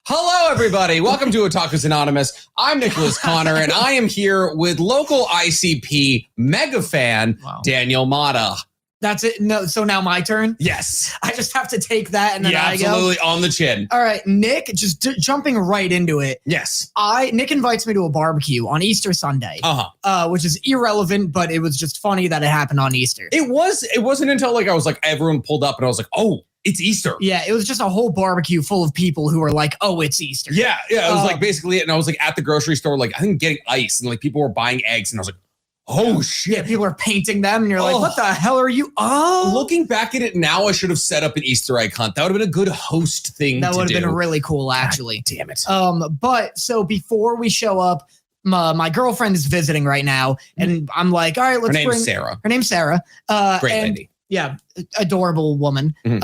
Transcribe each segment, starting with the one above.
Hello, everybody. Welcome to Otakus Anonymous. I'm Nicholas Connor, and I am here with local ICP mega fan, Daniel Motta. That's it. No, so now my turn? Yes. I just have to take that and then I go? Absolutely, on the chin. All right, Nick, just jumping right into it. Yes. Nick invites me to a barbecue on Easter Sunday, which is irrelevant, but it was just funny that it happened on Easter. It wasn't until I was like, everyone pulled up and I was like, oh, it's Easter. Yeah, it was just a whole barbecue full of people who were like, oh, it's Easter. Yeah, it was like basically it. And I was like at the grocery store, like I think getting ice and like people were buying eggs and I was like, oh shit. Yeah, people are painting them and you're like, what the hell are you? Oh. Looking back at it now, I should have set up an Easter egg hunt. That would have been a good host thing to do. That would have been really cool, actually. God damn it. But so before we show up, my girlfriend is visiting right now and I'm like, all right, let's bring... Her name's Sarah. Great lady. Yeah, adorable woman. Mm-hmm.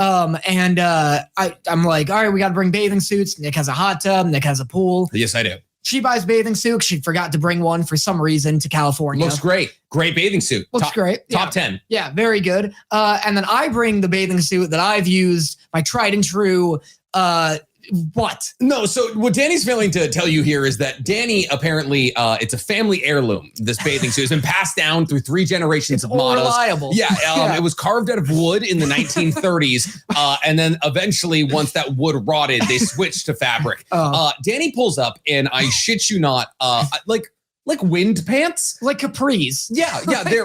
I'm like, all right, we got to bring bathing suits. Nick has a hot tub. Nick has a pool. Yes, I do. She buys bathing suits. She forgot to bring one for some reason to California. Looks great. Great bathing suit. Looks great. Top 10. Yeah, very good. And then I bring the bathing suit that I've used, my tried and true, what? No, so what Danny's failing to tell you here is that Danny apparently, it's a family heirloom. This bathing suit has been passed down through 3 generations of models. Reliable. Yeah, it was carved out of wood in the 1930s, and then eventually, once that wood rotted, they switched to fabric. Danny pulls up, and I shit you not, like wind pants, like capris. Yeah.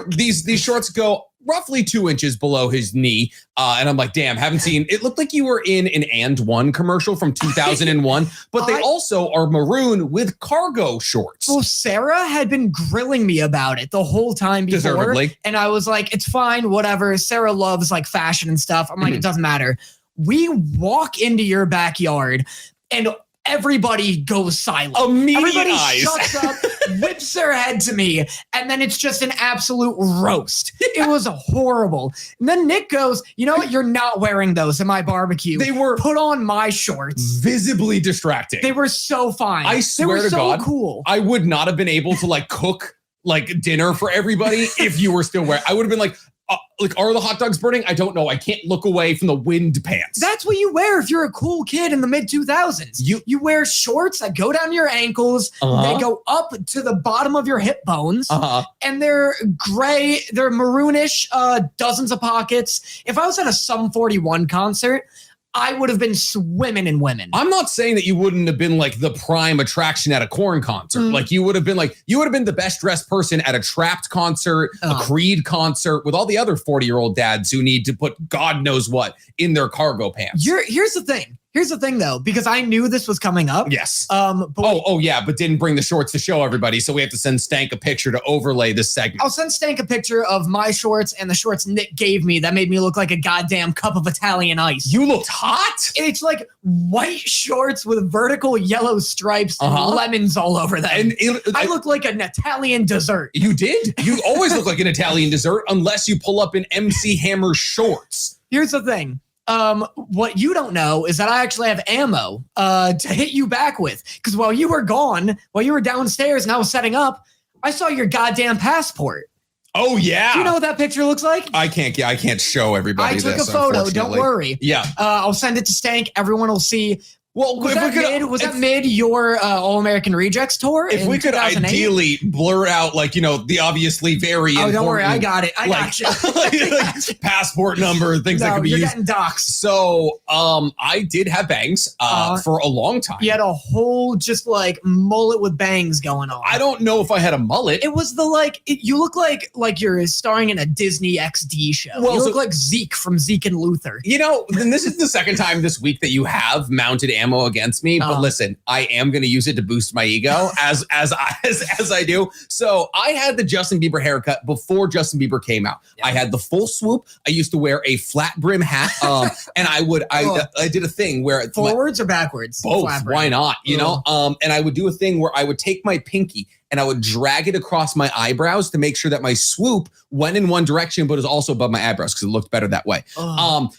These shorts go roughly 2 inches below his knee. And I'm like, damn, haven't seen, it looked like you were in an And One commercial from 2001, but they also are maroon with cargo shorts. Well, Sarah had been grilling me about it the whole time before. Deservedly. And I was like, it's fine, whatever. Sarah loves like fashion and stuff. I'm like, it doesn't matter. We walk into your backyard and everybody goes silent. Everybody shuts up, whips their head to me, and then it's just an absolute roast. It was horrible. And then Nick goes, you know what? You're not wearing those at my barbecue. They were put on my shorts. Visibly distracting. They were so fine. I swear to God, cool. I would not have been able to like cook like dinner for everybody if you were still wearing. I would have been like, are the hot dogs burning? I don't know. I can't look away from the wind pants. That's what you wear if you're a cool kid in the mid 2000s. You wear shorts that go down your ankles. They go up to the bottom of your hip bones. And they're gray. They're maroonish, dozens of pockets. If I was at a Sum 41 concert, I would have been swimming in women. I'm not saying that you wouldn't have been like the prime attraction at a Korn concert. Like you would have been the best dressed person at a Trapped concert, a Creed concert with all the other 40-year-old dads who need to put God knows what in their cargo pants. Here's the thing. Here's the thing, though, because I knew this was coming up. Yes. But didn't bring the shorts to show everybody, so we have to send Stank a picture to overlay this segment. I'll send Stank a picture of my shorts and the shorts Nick gave me that made me look like a goddamn cup of Italian ice. You looked hot. It's like white shorts with vertical yellow stripes and lemons all over them. And I look like an Italian dessert. You did. You always look like an Italian dessert unless you pull up in MC Hammer shorts. Here's the thing. What you don't know is that I actually have ammo to hit you back with. Because while you were gone, while you were downstairs and I was setting up, I saw your goddamn passport. Oh, yeah. Do you know what that picture looks like? I can't show everybody this, I took a photo. Don't worry. Yeah. I'll send it to Stank. Everyone will see. Well, was that mid your All-American Rejects tour? If we could 2008? Ideally blur out, like, you know, the obviously very important. Don't worry, I got it. I got you. like passport number, things that could be used. You're getting doxxed. So, I did have bangs for a long time. You had a whole just like mullet with bangs going on. I don't know if I had a mullet. It was you look like you're starring in a Disney XD show. Well, you look like Zeke from Zeke and Luther. You know, then this is the second time this week that you have mounted ammo against me, but listen, I am going to use it to boost my ego as I do. So I had the Justin Bieber haircut before Justin Bieber came out. Yeah. I had the full swoop. I used to wear a flat brim hat, and I did a thing where forwards or backwards. Both. Why not? You know, and I would do a thing where I would take my pinky and I would drag it across my eyebrows to make sure that my swoop went in one direction, but it was also above my eyebrows because it looked better that way.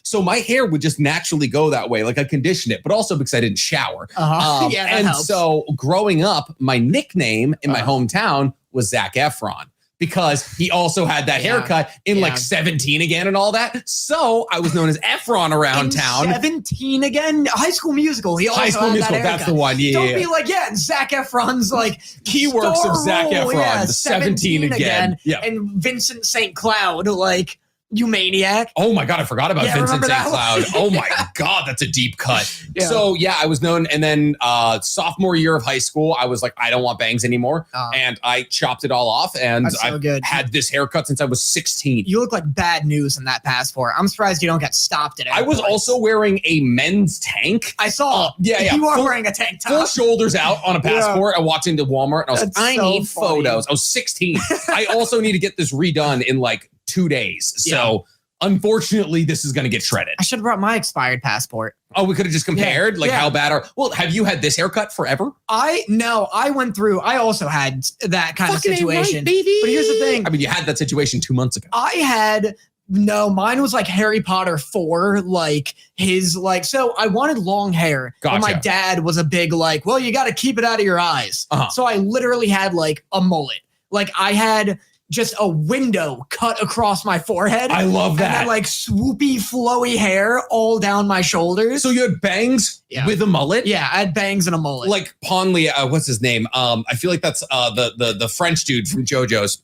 So my hair would just naturally go that way. Like I conditioned it, but also because I didn't shower. Yeah, that helps. So growing up, my nickname in my hometown was Zac Efron. because he also had that haircut in like 17 again and all that. So I was known as Efron around town. 17 again? High School Musical. He also High School Musical, that's the one. Yeah. Don't be like, and Zac Efron's like key works of Zac Efron, 17 again. Yeah. And Vincent St. Cloud, like, you maniac. Oh my God, I forgot about Vincent St. Cloud. Oh my God, that's a deep cut. So I was known, and then sophomore year of high school, I was like, I don't want bangs anymore. And I chopped it all off, and I've had this haircut since I was 16. You look like bad news in that passport. I'm surprised you don't get stopped at it. I was also wearing a men's tank. I saw. You are wearing a tank top. Full shoulders out on a passport. I walked into Walmart, and I was like, I need photos. I was 16. I also need to get this redone in like 2 days. So unfortunately, this is going to get shredded. I should have brought my expired passport. Oh, we could have just compared how bad are. Well, have you had this haircut forever? I went through. I also had that kind of situation. Right, baby. But here's the thing. I mean, you had that situation 2 months ago. Mine was like Harry Potter 4, like his like. So I wanted long hair. Gotcha. But my dad was a big like, well, you got to keep it out of your eyes. So I literally had like a mullet. Like I had just a window cut across my forehead. I love that. And then like swoopy, flowy hair all down my shoulders. So you had bangs with a mullet? Yeah, I had bangs and a mullet. Like Ponley, what's his name? I feel like that's the French dude from JoJo's.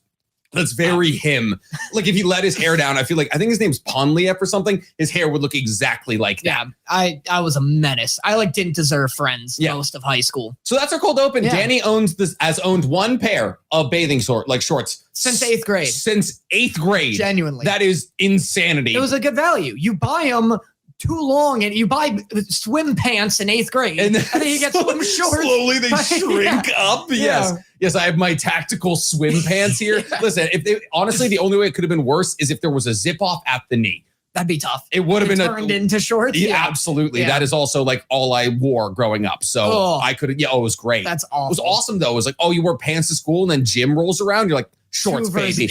That's very him. Like if he let his hair down, I think his name's Ponlieff or something. His hair would look exactly like that. I was a menace. I like didn't deserve friends most of high school. So that's our cold open. Danny has owned one pair of bathing shorts since 8th grade. Since 8th grade. Genuinely. That is insanity. It was a good value. You buy them too long and you buy swim pants in 8th grade and then you get swim shorts. Slowly they shrink up. Yes, I have my tactical swim pants here. Listen, honestly, the only way it could have been worse is if there was a zip off at the knee. That'd be tough. It would have been turned into shorts. Yeah, absolutely. That is also like all I wore growing up. So I could it was great. That's awesome. It was awesome though. It was like, you wore pants to school and then gym rolls around. You're like, shorts, baby.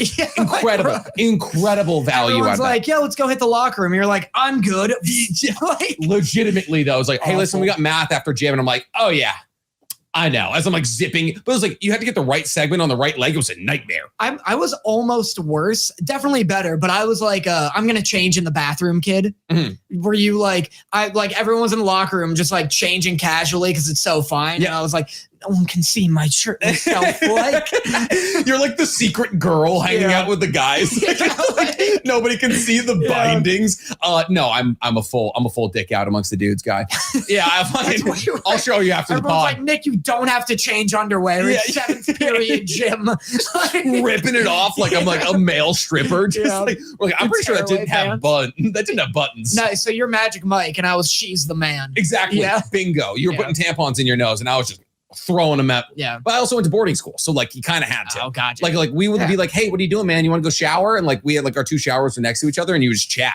Incredible value. Everyone's like, let's go hit the locker room. You're like, I'm good. Legitimately though, I was like, hey, listen, we got math after gym. And I'm like, oh yeah, I know. As I'm like zipping, but it was like, you had to get the right segment on the right leg. It was a nightmare. I was almost worse, definitely better, but I was like, I'm going to change in the bathroom kid. Mm-hmm. Were you like, everyone's in the locker room just like changing casually because it's so fine. Yeah. And I was like, no one can see my shirt myself. Like you're like the secret girl hanging out with the guys. Like, nobody can see the bindings. No, I'm a full dick out amongst the dudes guy. Yeah, I'll show you after the pod. Like, Nick, you don't have to change underwear. It's 7th period gym. Ripping it off like I'm like a male stripper. Just like I'm pretty sure that didn't have buttons. No, so you're Magic Mike and I was She's the Man. Exactly. Yeah. Bingo. You were putting tampons in your nose and I was just throwing them out. Yeah. But I also went to boarding school. So like you kind of had to. Oh, gotcha. Like we would be like, hey, what are you doing, man? You want to go shower? And like we had like our 2 showers were next to each other and you would just chat.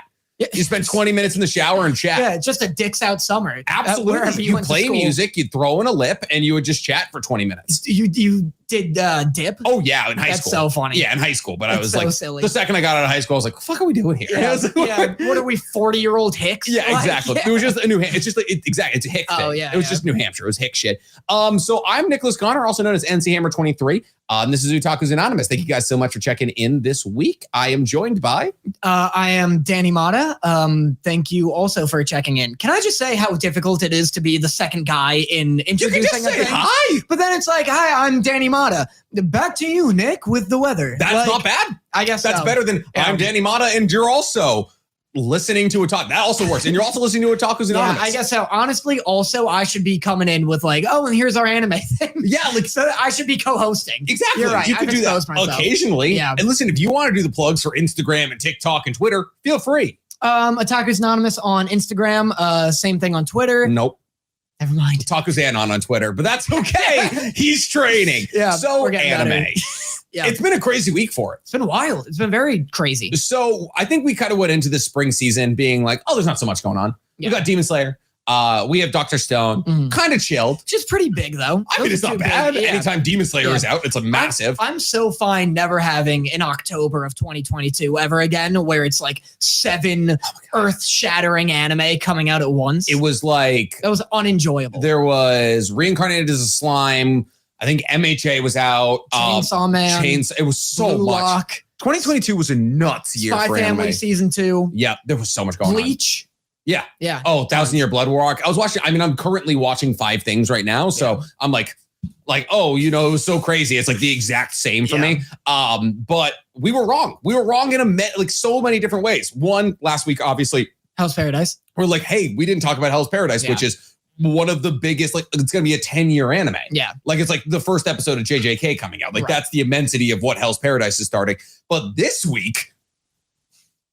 You spend 20 minits in the shower and chat. Yeah, just a dicks out summer. Absolutely. You play music, you'd throw in a lip, and you would just chat for 20 minutes. You did dip? Oh, yeah, in high school. That's so funny. Yeah, in high school. But I was so like, silly. The second I got out of high school, I was like, what the fuck are we doing here? Yeah. What are we, 40-year-old hicks? Yeah, exactly. It was just a New Hampshire. It's just like, it's a hick thing. Oh, yeah. It was just New Hampshire. It was hick shit. So I'm Nicholas Connor, also known as NC Hammer 23. This is Otakus Anonymous. Thank you guys so much for checking in this week. I am joined by... I am Danny Motta. Thank you also for checking in. Can I just say how difficult it is to be the second guy in introducing you can just say hi. But then it's like, hi, I'm Danny Motta. Back to you, Nick, with the weather. That's not bad. I guess that's better than I'm Danny Motta and you're also listening to Otaku. That also works. And you're also listening to Otakus Anonymous. Yeah, I guess so. Honestly, also, I should be coming in with like, and here's our anime thing. Yeah, like so I should be co-hosting. Exactly. You're right. You could do that occasionally. Yeah. And listen, if you want to do the plugs for Instagram and TikTok and Twitter, feel free. Otakus Anonymous on Instagram. Same thing on Twitter. Nope. Never mind. Otakus Anon on Twitter, but that's okay. He's training. Yeah. So anime. Yeah. It's been a crazy week for it. It's been wild. It's been very crazy. So I think we kind of went into the spring season being like, there's not so much going on. Yeah. We got Demon Slayer. We have Dr. Stone. Kind of chilled. Just pretty big, though. I mean, it's not bad. Yeah. Anytime Demon Slayer is out, it's a massive. I'm so fine never having in October of 2022 ever again where it's like 7 earth-shattering anime coming out at once. It was like... That was unenjoyable. There was Reincarnated as a Slime. I think MHA was out. Chainsaw Man. It was so Blue much. Lock, 2022 was a nuts year Spy for Family anime. season 2. Yeah, there was so much going on. Bleach. Yeah. Yeah. Oh, 1,000 Year Blood War arc. I was watching. I mean, I'm currently watching 5 things right now, so I'm like, oh, you know, it was so crazy. It's like the exact same for me. But we were wrong. We were wrong in so many different ways. One, last week, obviously, Hell's Paradise. we're like, hey, we didn't talk about Hell's Paradise, which is one of the biggest, like, it's going to be a 10-year anime. Yeah. Like, it's like the first episode of JJK coming out. Like, that's the immensity of what Hell's Paradise is starting. But this week,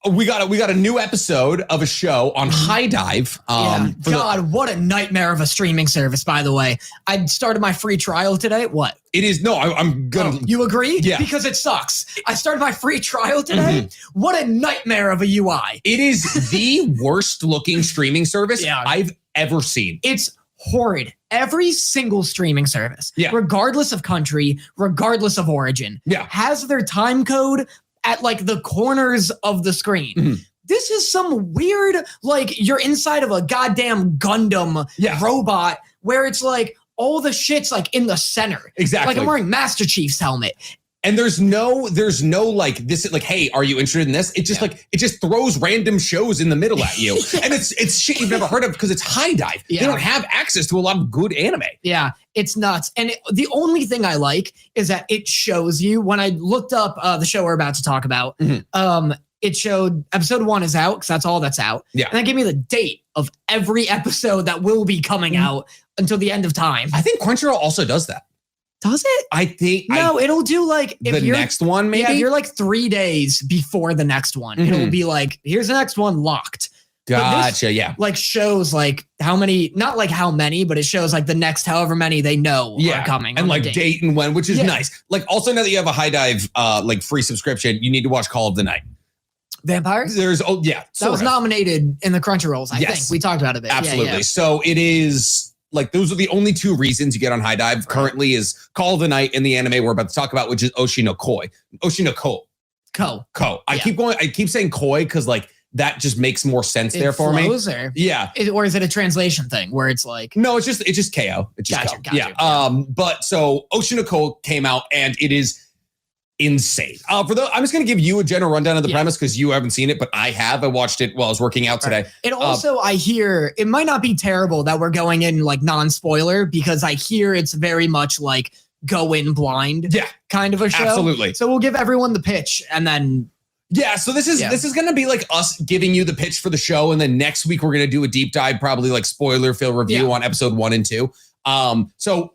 we got a new episode of a show on High Dive. God, what a nightmare of a streaming service, by the way. I started my free trial today. What? It is, no, I'm gonna. Oh, you agree? Yeah. Because it sucks. I started my free trial today. What a nightmare of a UI. It is the worst looking streaming service I've ever seen. It's horrid. Every single streaming service, regardless of country, regardless of origin, has their time code at like the corners of the screen. This is some weird, like you're inside of a goddamn Gundam robot where it's like all the shit's like in the center. Exactly. Like I'm wearing Master Chief's helmet. And there's no like this, like, hey, are you interested in this? It just like, it just throws random shows in the middle at you. And it's shit you've never heard of because it's High Dive. They don't have access to a lot of good anime. Yeah, it's nuts. And the only thing I like is that it shows you, when I looked up the show we're about to talk about, it showed episode 1 is out because that's all that's out. Yeah. And that gave me the date of every episode that will be coming out until the end of time. I think Crunchyroll also does that. Does it? I think. No, it'll do like if the next one, maybe? Yeah, if you're like 3 days before the next one, it'll be like, here's the next one locked. Gotcha, this, like shows like how many, not like how many, but it shows like the next however many they know are coming. And like date and when, which is nice. Like also now that you have a High Dive like free subscription, you need to watch Call of the Night. Vampires? There's, that was nominated in the Crunchyrolls, I think. We talked about it a bit. Absolutely. So it is... Like, those are the only 2 reasons you get on High Dive currently is Call of the Night and the anime we're about to talk about, which is Oshi no Koi. Oshi no Ko. I keep saying Koi because, like, that just makes more sense there for me. Or, or is it a translation thing where it's like... No, it's just KO. It's just Ko. Yeah. But so Oshi no Ko came out and it is insane. I'm just going to give you a general rundown of the premise because you haven't seen it, but I have. I watched it while I was working out today. It also, I hear, it might not be terrible that we're going in like non-spoiler because I hear it's very much like go in blind kind of a show. Absolutely. So we'll give everyone the pitch and then... Yeah, so this is going to be like us giving you the pitch for the show, and then next week we're going to do a deep dive, probably like spoiler-filled review on episode 1 and 2. So...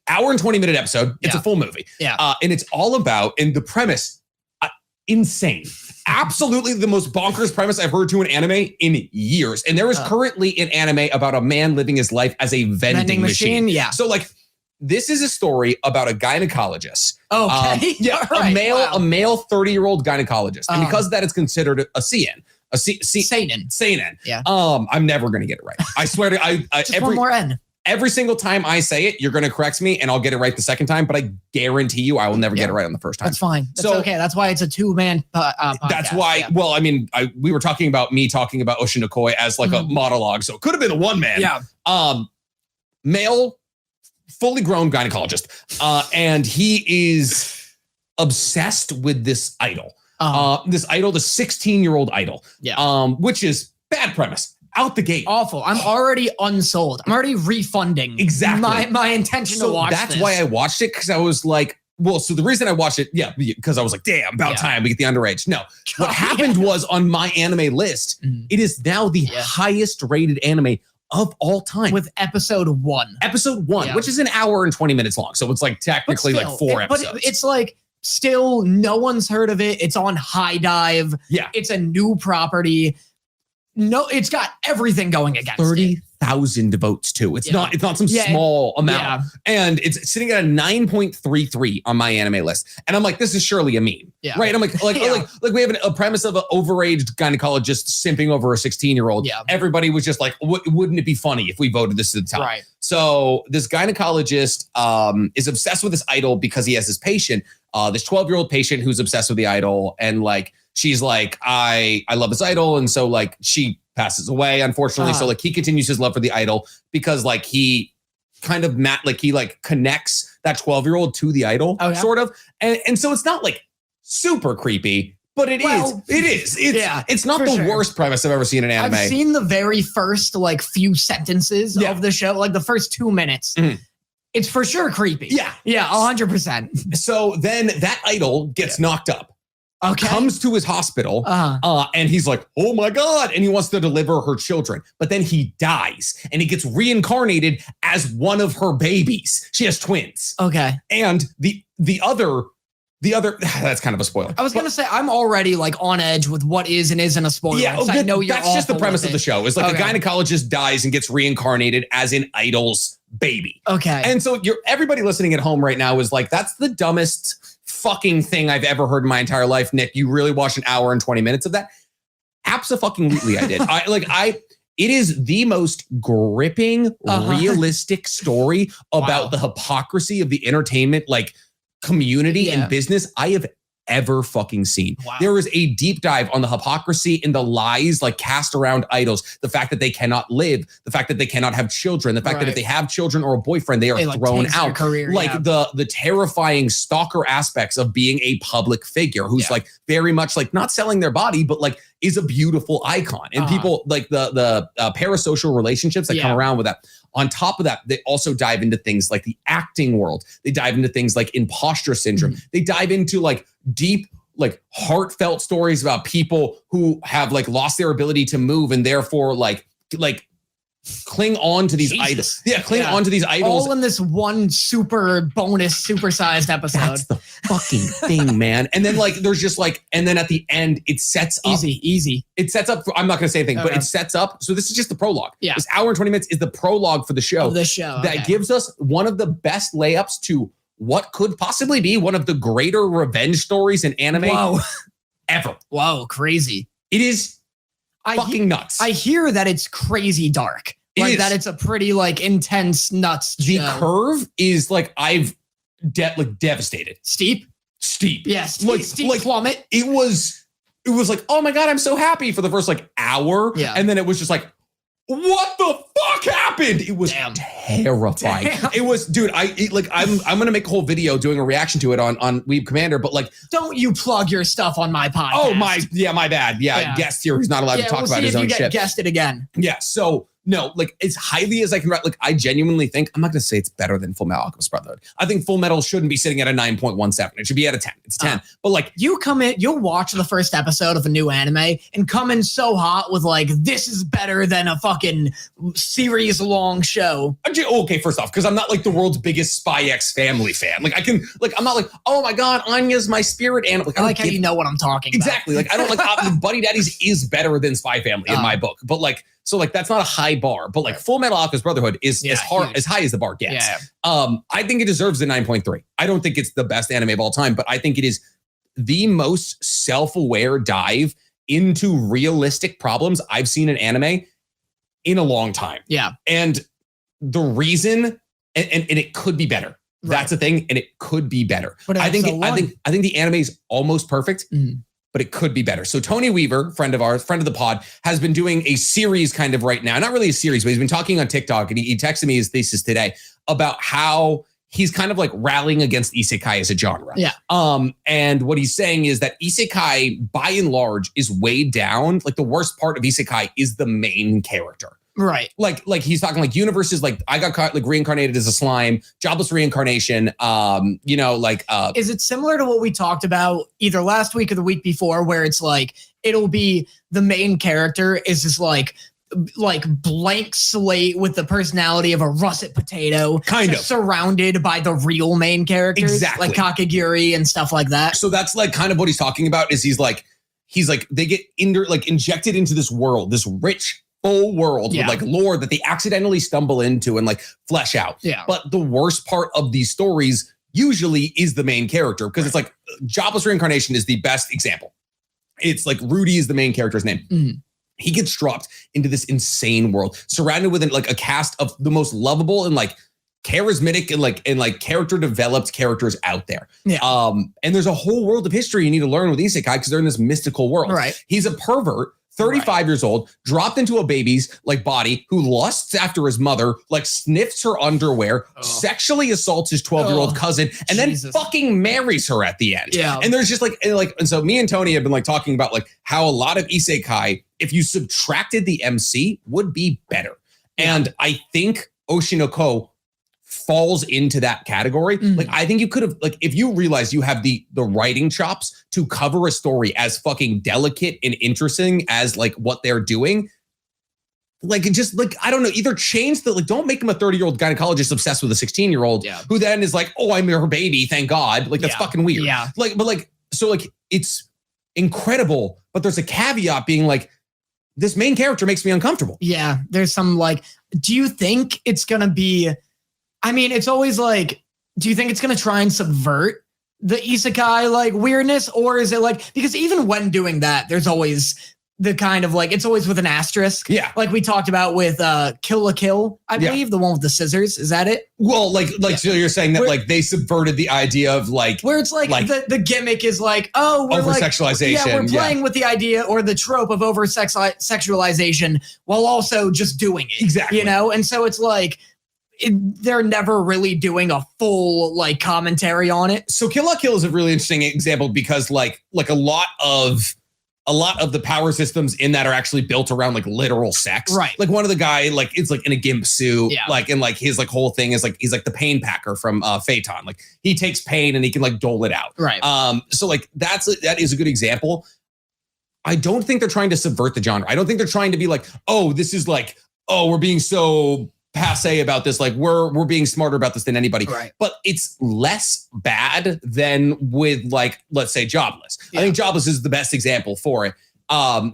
hour and 20-minute episode. It's a full movie. And it's all about, and the premise, insane. Absolutely the most bonkers premise I've heard to an anime in years. And there is currently an anime about a man living his life as a vending machine. Yeah. So like, this is a story about a gynecologist. Okay. A male 30-year-old gynecologist. And because of that, it's considered a CN. Seinen. Yeah. I'm never going to get it right. I swear to just one more N. Every single time I say it, you're going to correct me and I'll get it right the second time, but I guarantee you I will never get it right on the first time. That's fine. That's okay. That's why it's a 2-man podcast. That's why, well, I mean, we were talking about Oshi no Koi as like a monologue, so it could have been a 1-man. Yeah. Male, fully grown gynecologist. And he is obsessed with this idol. The 16-year-old idol. Yeah. Which is bad premise. Out the gate. Awful. I'm already unsold. I'm already refunding my intention to watch this. That's why I watched it, because I was like, well, so the reason I watched it, because I was like, damn, about time we get the underage. No, what happened was on my anime list, it is now the highest rated anime of all time. With episode 1. Episode 1, which is an hour and 20 minutes long. So it's like technically like 4 episodes. But it's like, still, no one's heard of it. It's on High Dive. Yeah. It's a new property. No, it's got everything going against 30,000 votes too. It's not some small amount. And it's sitting at a 9.33 on my anime list. And I'm like, this is surely a meme. Yeah. Right. I'm like we have a premise of an overaged gynecologist simping over a 16-year-old. Yeah. Everybody was just like, wouldn't it be funny if we voted this to the top? Right. So this gynecologist is obsessed with this idol because he has this patient, this 12-year-old patient who's obsessed with the idol. And like, she's like, I love this idol. And so like she passes away, unfortunately. So like he continues his love for the idol because like he kind of he like connects that 12-year-old to the idol, sort of. And so it's not like super creepy, but it is. It's not the worst premise I've ever seen in anime. I've seen the very first like few sentences of the show, like the first 2 minutes. It's for sure creepy. Yeah, 100%. So then that idol gets knocked up. Comes to his hospital, and he's like, oh my God, and he wants to deliver her children. But then he dies, and he gets reincarnated as one of her babies. She has twins. And the other, that's kind of a spoiler. I was going to say, I'm already like on edge with what is and isn't a spoiler. Yeah, I know you're that's just the premise of the show. Is like a gynecologist dies and gets reincarnated as an idol's baby. And so everybody listening at home right now is like, that's the dumbest fucking thing I've ever heard in my entire life. Nick, you really watched an hour and 20 minutes of that? Abso-fucking-lutely I did. It is the most gripping, realistic story about the hypocrisy of the entertainment community and business I have ever fucking seen. There is a deep dive on the hypocrisy and the lies cast around idols, the fact that they cannot live, the fact that they cannot have children, the fact that if they have children or a boyfriend, they are thrown out. Career, the terrifying stalker aspects of being a public figure who's very much not selling their body, but is a beautiful icon. And people the parasocial relationships that come around with that. On top of that, they also dive into things like the acting world. They dive into things like imposter syndrome. They dive into deep, heartfelt stories about people who have lost their ability to move and therefore cling on to these idols. Cling on to these idols. All in this one super bonus, supersized episode. That's the fucking thing, man. And then there's just and then at the end, it sets up. Easy. It sets up, I'm not going to say anything, but it sets up. So this is just the prologue. This hour and 20 minutes is the prologue for the show. That gives us one of the best layups to what could possibly be one of the greater revenge stories in anime ever. Whoa, crazy. It is fucking nuts. I hear that it's crazy dark. That it's a pretty intense nuts show. The curve is I've devastated. Steep. Yes. Steep plummet. It was oh my God, I'm so happy for the first hour. And then it was just what the fuck happened? It was terrifying. It was, dude, I'm gonna make a whole video doing a reaction to it on Weeb Commander, but don't you plug your stuff on my podcast. Oh my bad. Guest here who's not allowed to talk about his own shit. Get guested again. So no, as highly as I can write, I genuinely think, I'm not gonna say it's better than Full Metal Alchemist Brotherhood. I think Full Metal shouldn't be sitting at a 9.17. It should be at a 10. It's 10. But you come in, you'll watch the first episode of a new anime and come in so hot with this is better than a fucking series long show. Okay, first off, because I'm not the world's biggest Spy X Family fan. I'm not oh my God, Anya's my spirit animal. I like how you know what I'm talking about. Exactly. I don't Buddy Daddies is better than Spy Family in my book. But so that's not a high bar, but Full Metal Alchemist Brotherhood is as high as the bar gets. I think it deserves a 9.3. I don't think it's the best anime of all time, but I think it is the most self-aware dive into realistic problems I've seen in anime in a long time. And the reason, and it could be better. That's the thing, and it could be better. But I think the anime is almost perfect. But it could be better. So Tony Weaver, friend of ours, friend of the pod, has been doing a series kind of right now. Not really a series, but he's been talking on TikTok, and he texted me his thesis today about how he's kind of rallying against isekai as a genre. And what he's saying is that isekai, by and large, is weighed down. The worst part of isekai is the main character. Right. He's talking universes I got caught reincarnated as a slime, jobless reincarnation, is it similar to what we talked about either last week or the week before, where it's it'll be the main character is this blank slate with the personality of a russet potato, kind of surrounded by the real main characters, exactly, like Kakegurui and stuff like that. So that's kind of what he's talking about. Is he's they get injected into this world, this rich full world with lore that they accidentally stumble into and flesh out. But the worst part of these stories usually is the main character, because it's jobless reincarnation is the best example. It's Rudy is the main character's name. He gets dropped into this insane world, surrounded with a cast of the most lovable and charismatic and character developed characters out there. And there's a whole world of history you need to learn with isekai because they're in this mystical world. Right. He's a pervert 35 years old, dropped into a baby's like body who lusts after his mother, like sniffs her underwear, sexually assaults his 12-year-old cousin, and then fucking marries her at the end. Yeah. And there's just and so me and Tony have been like talking about like how a lot of isekai, if you subtracted the MC, would be better. And I think Oshinoko falls into that category. Like, I think you could have, like, if you realize you have the writing chops to cover a story as fucking delicate and interesting as like what they're doing, like, it just like, I don't know, either change the, like, don't make him a 30-year-old gynecologist obsessed with a 16-year-old who then is like, oh, I'm her baby, thank God. Like, that's fucking weird. Yeah. Like, but like, so like, it's incredible, but there's a caveat being like, this main character makes me uncomfortable. Yeah. There's some like, do you think it's going to be, I mean, it's always like, do you think it's going to try and subvert the isekai like weirdness, or is it like, because even when doing that, there's always the kind of like, it's always with an asterisk. Yeah. Like we talked about with Kill la Kill, I believe, the one with the scissors. Is that it? Well, so you're saying that like they subverted the idea of like, where it's like the gimmick is like, oh, we're over-sexualization. Like, we're playing with the idea or the trope of over-sexualization while also just doing it. Exactly. You know? And so it's like, they're never really doing a full like commentary on it. So Kill la Kill is a really interesting example because like a lot of the power systems in that are actually built around like literal sex. Right. Like one of the guy, like it's like in a gimp suit, like, and like his like whole thing is like, he's like the pain packer from Phaeton. Like he takes pain and he can like dole it out. Right. So like that is a good example. I don't think they're trying to subvert the genre. I don't think they're trying to be like, oh, this is like, oh, we're being so passe about this, like we're being smarter about this than anybody. Right. But it's less bad than with like, let's say Jobless. I think Jobless is the best example for it.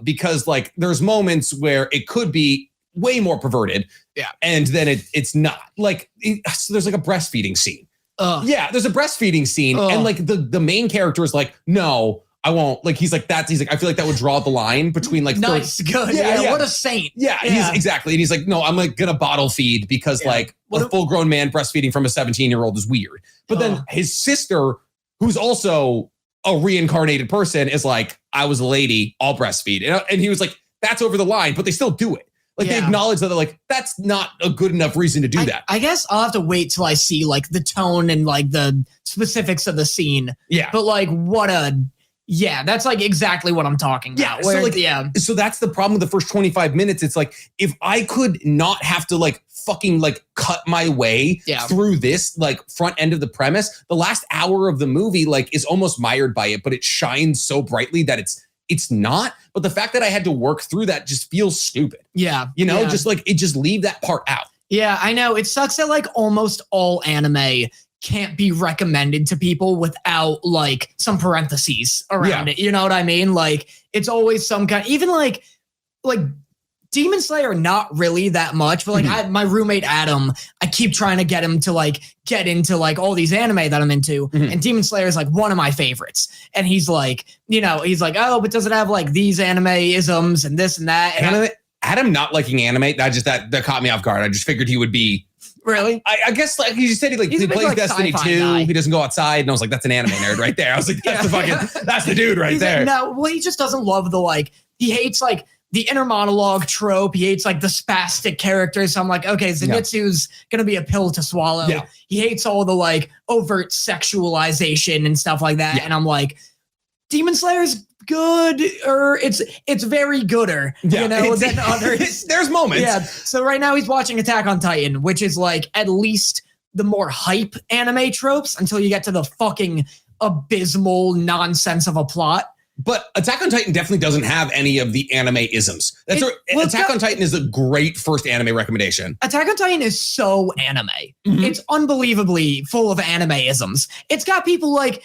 Because like there's moments where it could be way more perverted. Yeah. And then it's not. Like so there's like a breastfeeding scene. Yeah, there's a breastfeeding scene. And like the main character is like, no, I won't. Like he's like, I feel like that would draw the line between like nice, good. Yeah, what a saint. Yeah, he's exactly. And he's like, no, I'm like gonna bottle feed because like a full-grown man breastfeeding from a 17-year-old is weird. But then his sister, who's also a reincarnated person, is like, I was a lady, I'll breastfeed. And he was like, that's over the line, but they still do it. Like they acknowledge that they're like, that's not a good enough reason to do that. I guess I'll have to wait till I see like the tone and like the specifics of the scene. Yeah. But like that's like exactly what I'm talking about. So that's the problem with the first 25 minutes. It's like, if I could not have to like fucking like cut my way through this like front end of the premise, the last hour of the movie like is almost mired by it, but it shines so brightly that it's not. But the fact that I had to work through that just feels stupid. Yeah. You know, just like just leave that part out. Yeah, I know. It sucks that like almost all anime can't be recommended to people without like some parentheses around it. You know what I mean? Like it's always some kind, even like Demon Slayer, not really that much, but like my roommate Adam, I keep trying to get him to like get into like all these anime that I'm into, and Demon Slayer is like one of my favorites. And he's like, oh, but does it have like these anime isms and this and that? And Adam not liking anime, that caught me off guard. I just figured he would be. Really? I guess like you said, he plays like Destiny 2. Guy. He doesn't go outside, and I was like, that's an anime nerd right there. I was like, that's the dude right there. No, well, he just doesn't love the like. He hates like the inner monologue trope. He hates like the spastic characters. So I'm like, okay, Zenitsu's gonna be a pill to swallow. Yeah. He hates all the like overt sexualization and stuff like that. Yeah. And I'm like, Demon Slayer's good, or it's very gooder, than others. There's moments. Yeah. So right now he's watching Attack on Titan, which is like at least the more hype anime tropes until you get to the fucking abysmal nonsense of a plot. But Attack on Titan definitely doesn't have any of the anime isms. Attack on Titan is a great first anime recommendation. Attack on Titan is so anime. It's unbelievably full of anime isms. It's got people like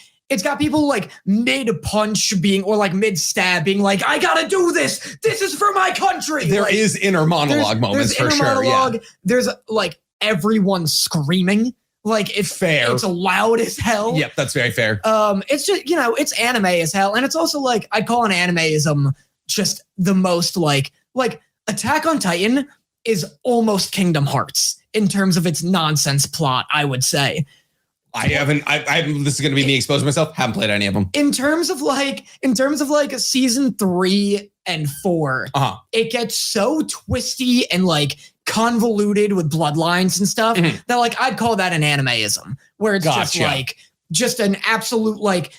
mid-punch being, or like mid-stab being like, I gotta do this. This is for my country. There is inner monologue moments for sure. Yeah. There's like everyone screaming. Like it's fair. It's loud as hell. Yep, that's very fair. It's just, it's anime as hell. And it's also like, I'd call an animeism just the most like Attack on Titan is almost Kingdom Hearts in terms of its nonsense plot, I would say. I haven't. This is going to be me exposing myself. Haven't played any of them. In terms of like season 3 and 4, it gets so twisty and like convoluted with bloodlines and stuff that like I'd call that an animeism, where it's just an absolute like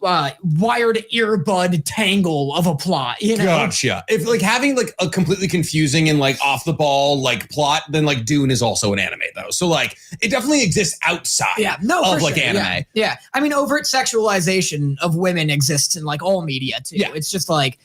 wired earbud tangle of a plot, you know? Gotcha. If like having like a completely confusing and like off the ball like plot, then like Dune is also an anime though. So like it definitely exists outside of like anime. Yeah. I mean, overt sexualization of women exists in like all media too. Yeah. It's just like,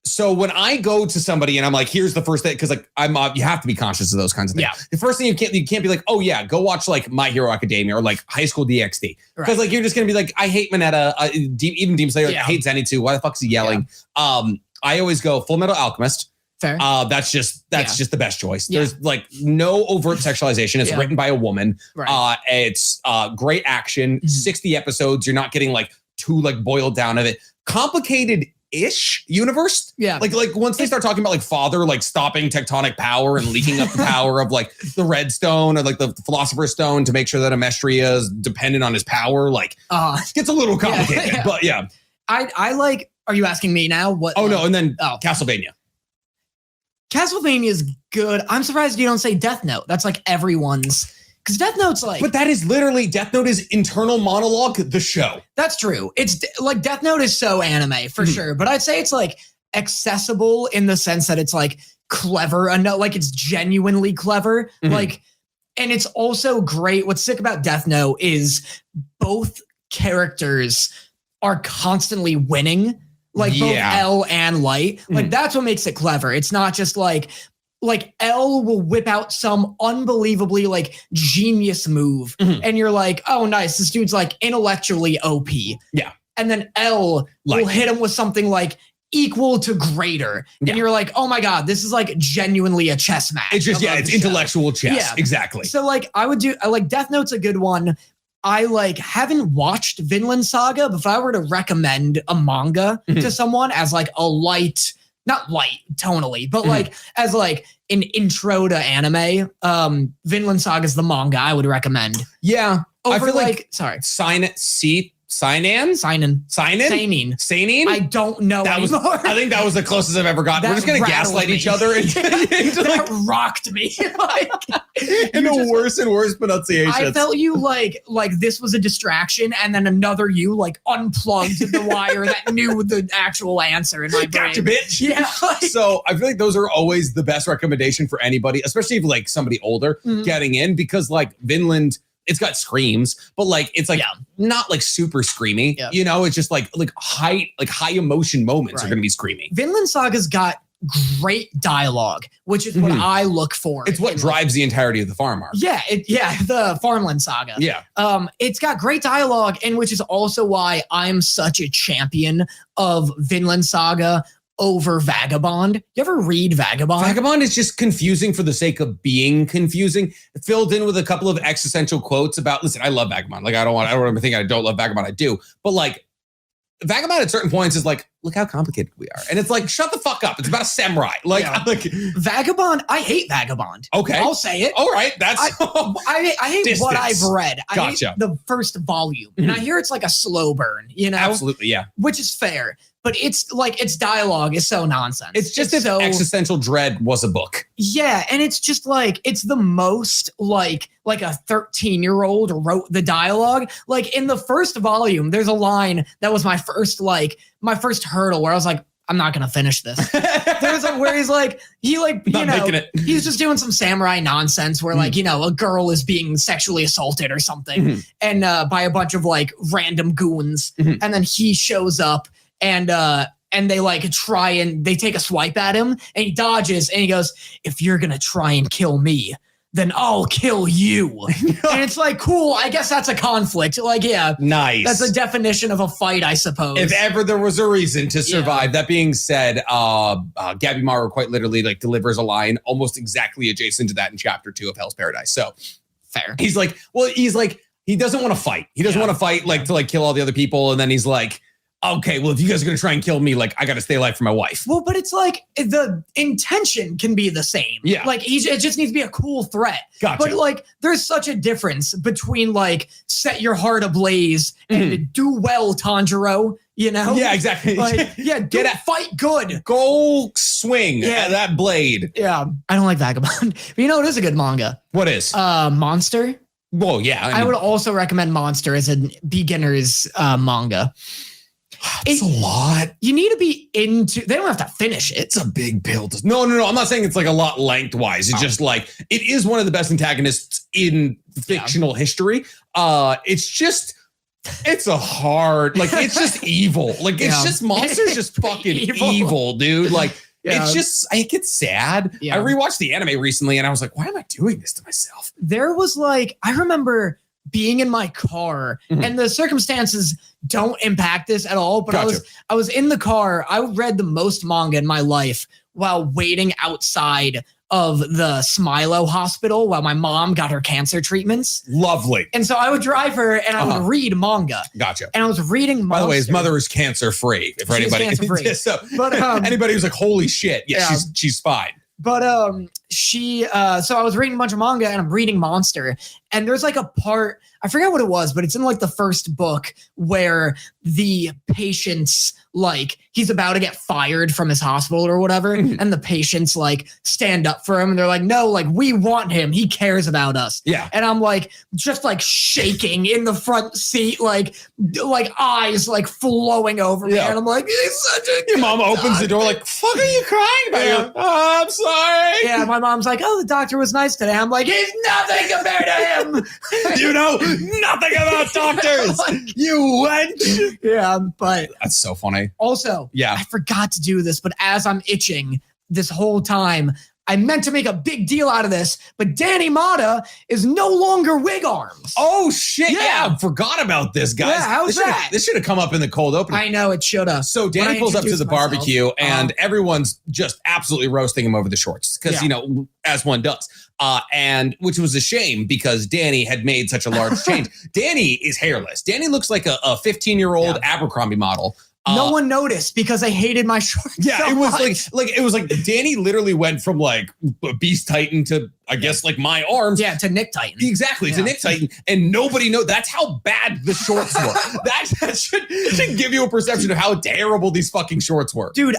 so when I go to somebody and I'm like, here's the first thing, because like you have to be conscious of those kinds of things. Yeah. The first thing you can't be like, oh yeah, go watch like My Hero Academia or like High School DxD, because like you're just gonna be like, I hate Mineta, even Demon Slayer, I hate Zenitsu. Why the fuck is he yelling? Yeah. I always go Full Metal Alchemist. Fair. That's just the best choice. Yeah. There's like no overt sexualization. It's written by a woman. Right. It's great action. 60 episodes. You're not getting like too like boiled down of it. Complicated-ish universe. Yeah. Like once they start talking about like father like stopping tectonic power and leaking up the power of like the Redstone or like the Philosopher's Stone to make sure that Amestria is dependent on his power, like it gets a little complicated. But yeah. I like, are you asking me now? What? Oh no, and then Castlevania. Castlevania is good. I'm surprised you don't say Death Note. That's like everyone's. Because Death Note's like... But that is literally... Death Note is internal monologue, the show. That's true. It's like Death Note is so anime, for sure. But I'd say it's like accessible in the sense that it's like clever. Like it's genuinely clever. Like, and it's also great. What's sick about Death Note is both characters are constantly winning. Like both L and Light. Like that's what makes it clever. It's not just like L will whip out some unbelievably like genius move and you're like, oh nice, this dude's like intellectually OP. Yeah. And then L will hit him with something like equal to greater. And you're like, oh my God, this is like genuinely a chess match. It's just, it's intellectual chess. Yeah. Exactly. So like I like Death Note's a good one. I like haven't watched Vinland Saga, but if I were to recommend a manga to someone as like a light, not light tonally, but like as like an intro to anime, Vinland Saga is the manga I would recommend. Yeah. Over I feel like Seinen? I don't know anymore. I think that was the closest I've ever gotten. We're just going to gaslight each other. That rocked me. In the worst and worst pronunciations. I felt you like this was a distraction and then another you like unplugged the wire that knew the actual answer in my brain. Gotcha, bitch. Yeah. So I feel like those are always the best recommendation for anybody, especially if like somebody older getting in, because like Vinland, it's got screams, but like it's like not like super screamy. Yeah. You know, it's just like high emotion moments are going to be screamy. Vinland Saga's got great dialogue, which is what I look for. It's what drives the entirety of the farm arc. Yeah, the Farmland Saga. Yeah. It's got great dialogue, and which is also why I'm such a champion of Vinland Saga over Vagabond. You ever read Vagabond? Vagabond is just confusing for the sake of being confusing, filled in with a couple of existential quotes about, listen, I love Vagabond. Like I don't ever think I don't love Vagabond. I do. But like Vagabond at certain points is like, look how complicated we are. And it's like, shut the fuck up. It's about a samurai. Like Vagabond, I hate Vagabond. Okay. I'll say it. All right. That's I hate distance. What I've read. I hate Gotcha. the first volume. And I hear it's like a slow burn, you know? Absolutely, yeah. Which is fair. But it's like its dialogue is so nonsense. It's just as Existential Dread was a book. Yeah, and it's just like it's the most like a 13-year-old wrote the dialogue. Like in the first volume, there's a line that was my first hurdle where I was like, I'm not gonna finish this. There's where he's like, he's just doing some samurai nonsense where like, you know, a girl is being sexually assaulted or something, and by a bunch of like random goons, and then he shows up. And they like try and they take a swipe at him and he dodges and he goes, if you're going to try and kill me, then I'll kill you. And it's like, cool. I guess that's a conflict. Like, yeah. Nice. That's a definition of a fight, I suppose. If ever there was a reason to survive. That being said, Gabby Mara quite literally like delivers a line almost exactly adjacent to that in chapter 2 of Hell's Paradise. So fair. He's like, he doesn't want to fight. He doesn't want to fight like to like kill all the other people. And then he's like, okay, well, if you guys are going to try and kill me, like, I got to stay alive for my wife. Well, but it's like the intention can be the same. Yeah. Like, it just needs to be a cool threat. Gotcha. But, like, there's such a difference between, like, set your heart ablaze and do well, Tanjiro, you know? Yeah, exactly. Like, yeah, fight good. Go swing at that blade. Yeah. I don't like Vagabond. But you know what is a good manga? What is? Monster. Well, yeah. I would also recommend Monster as a beginner's manga. It's a lot. You need to be into. They don't have to finish it. It's a big pill. No. I'm not saying it's like a lot lengthwise. It's just like it is one of the best antagonists in fictional history. It's just. It's a hard, like, it's just evil. Like, it's just monsters just fucking evil, dude. Like, it's just, it gets sad. I rewatched the anime recently and I was like, why am I doing this to myself? There was like, I remember being in my car and the circumstances don't impact this at all. But I was in the car. I read the most manga in my life while waiting outside of the Smilo hospital while my mom got her cancer treatments. Lovely. And so I would drive her and I would read manga. Gotcha. And I was reading Monster. By the way, his mother is cancer free. If anybody cancer free. So, but anybody who's like, holy shit, she's fine. But so I was reading a bunch of manga and I'm reading Monster. And there's like a part, I forget what it was, but it's in like the first book where the patient's like, he's about to get fired from his hospital or whatever. And the patients like stand up for him and they're like, no, like we want him. He cares about us. Yeah. And I'm like, just like shaking in the front seat, like eyes like flowing over me. And I'm like, he's such a Your mom opens the door like, fuck are you crying about? You're like, oh, I'm sorry. Yeah. My mom's like, oh, the doctor was nice today. I'm like, he's nothing compared to him. You know nothing about doctors. You wench. Yeah. But that's so funny. Also, I forgot to do this, but as I'm itching this whole time, I meant to make a big deal out of this, but Danny Motta is no longer wig arms. Oh, shit. Yeah. I forgot about this, guys. Yeah, how's that? This should have come up in the cold open. I know, it should have. So Danny pulls up to the barbecue and everyone's just absolutely roasting him over the shorts because, you know, as one does. And which was a shame because Danny had made such a large change. Danny is hairless. Danny looks like a 15-year-old Abercrombie model. No one noticed because I hated my shorts. Yeah, so it was like Danny literally went from like Beast Titan to I guess like my arms. Yeah, to Nick Titan. Exactly, to Nick Titan, and nobody knows. That's how bad the shorts were. that should give you a perception of how terrible these fucking shorts were. Dude,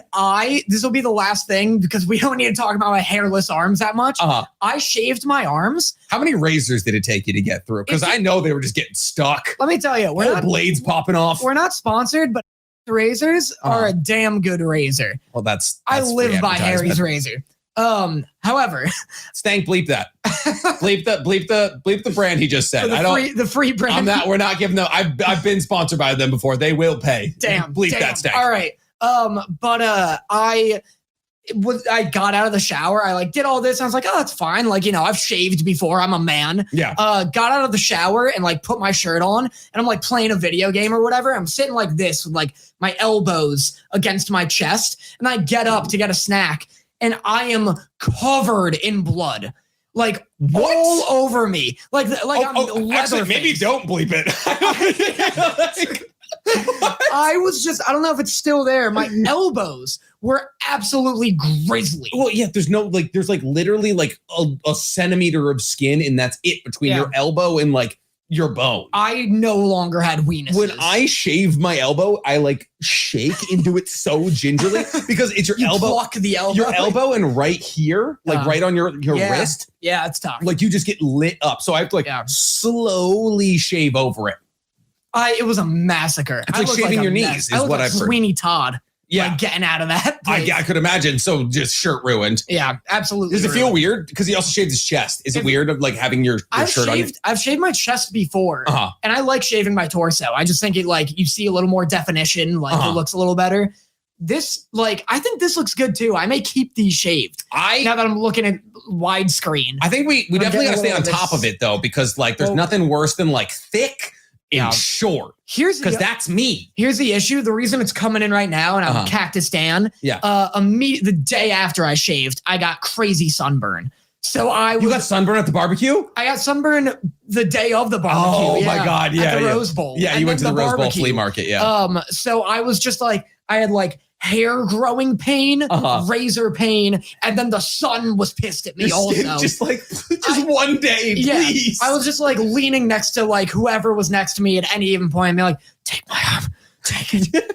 this will be the last thing because we don't need to talk about my hairless arms that much. I shaved my arms. How many razors did it take you to get through? Because I know they were just getting stuck. Let me tell you, blades popping off. We're not sponsored, but razors are a damn good razor. Well, that's I live by Harry's razor. However, Stank, bleep that. bleep the brand he just said. The free brand. We're not giving them. I've been sponsored by them before. They will pay. Damn. Bleep that, Stank. All right. I got out of the shower. I like did all this. I was like, oh, that's fine. Like, you know, I've shaved before. I'm a man. Yeah. Got out of the shower and like put my shirt on and I'm like playing a video game or whatever. I'm sitting like this with like my elbows against my chest. And I get up to get a snack and I am covered in blood. Like all over me. Like I'm actually, maybe don't bleep it. I don't know if it's still there. My elbows were absolutely grisly. Well, yeah, there's literally like a centimeter of skin and that's it between your elbow and like your bone. I no longer had weenuses. When I shave my elbow, I like shake into it so gingerly because it's your elbow. Pluck the elbow. Your elbow and right here, like right on your wrist. Yeah, it's tough. Like you just get lit up. So I have to like slowly shave over it. It was a massacre. It's like shaving your knees is what I've heard. Sweeney Todd. Yeah. Like getting out of that. I could imagine. So just shirt ruined. Yeah, absolutely. Does it feel weird? Because he also shaved his chest. Is it weird of like having your shirt on? I've shaved my chest before. And I like shaving my torso. I just think it like you see a little more definition, like it looks a little better. This I think this looks good too. I may keep these shaved. Now that I'm looking at widescreen. I think we definitely gotta stay on top of it though, because like there's nothing worse than like thick and short. Because that's me. Here's the issue. The reason it's coming in right now, and I'm Cactus Dan. Yeah. The day after I shaved, I got crazy sunburn. So You got sunburned at the barbecue? I got sunburned the day of the barbecue. Oh my God. Yeah. At the Rose Bowl. Yeah. You went to the Rose Bowl flea market. Yeah. So I was just like, I had like hair growing pain, razor pain, and then the sun was pissed at me also. Just one day, please. I was just like leaning next to like whoever was next to me at any given point and be like, take my arm. Take it.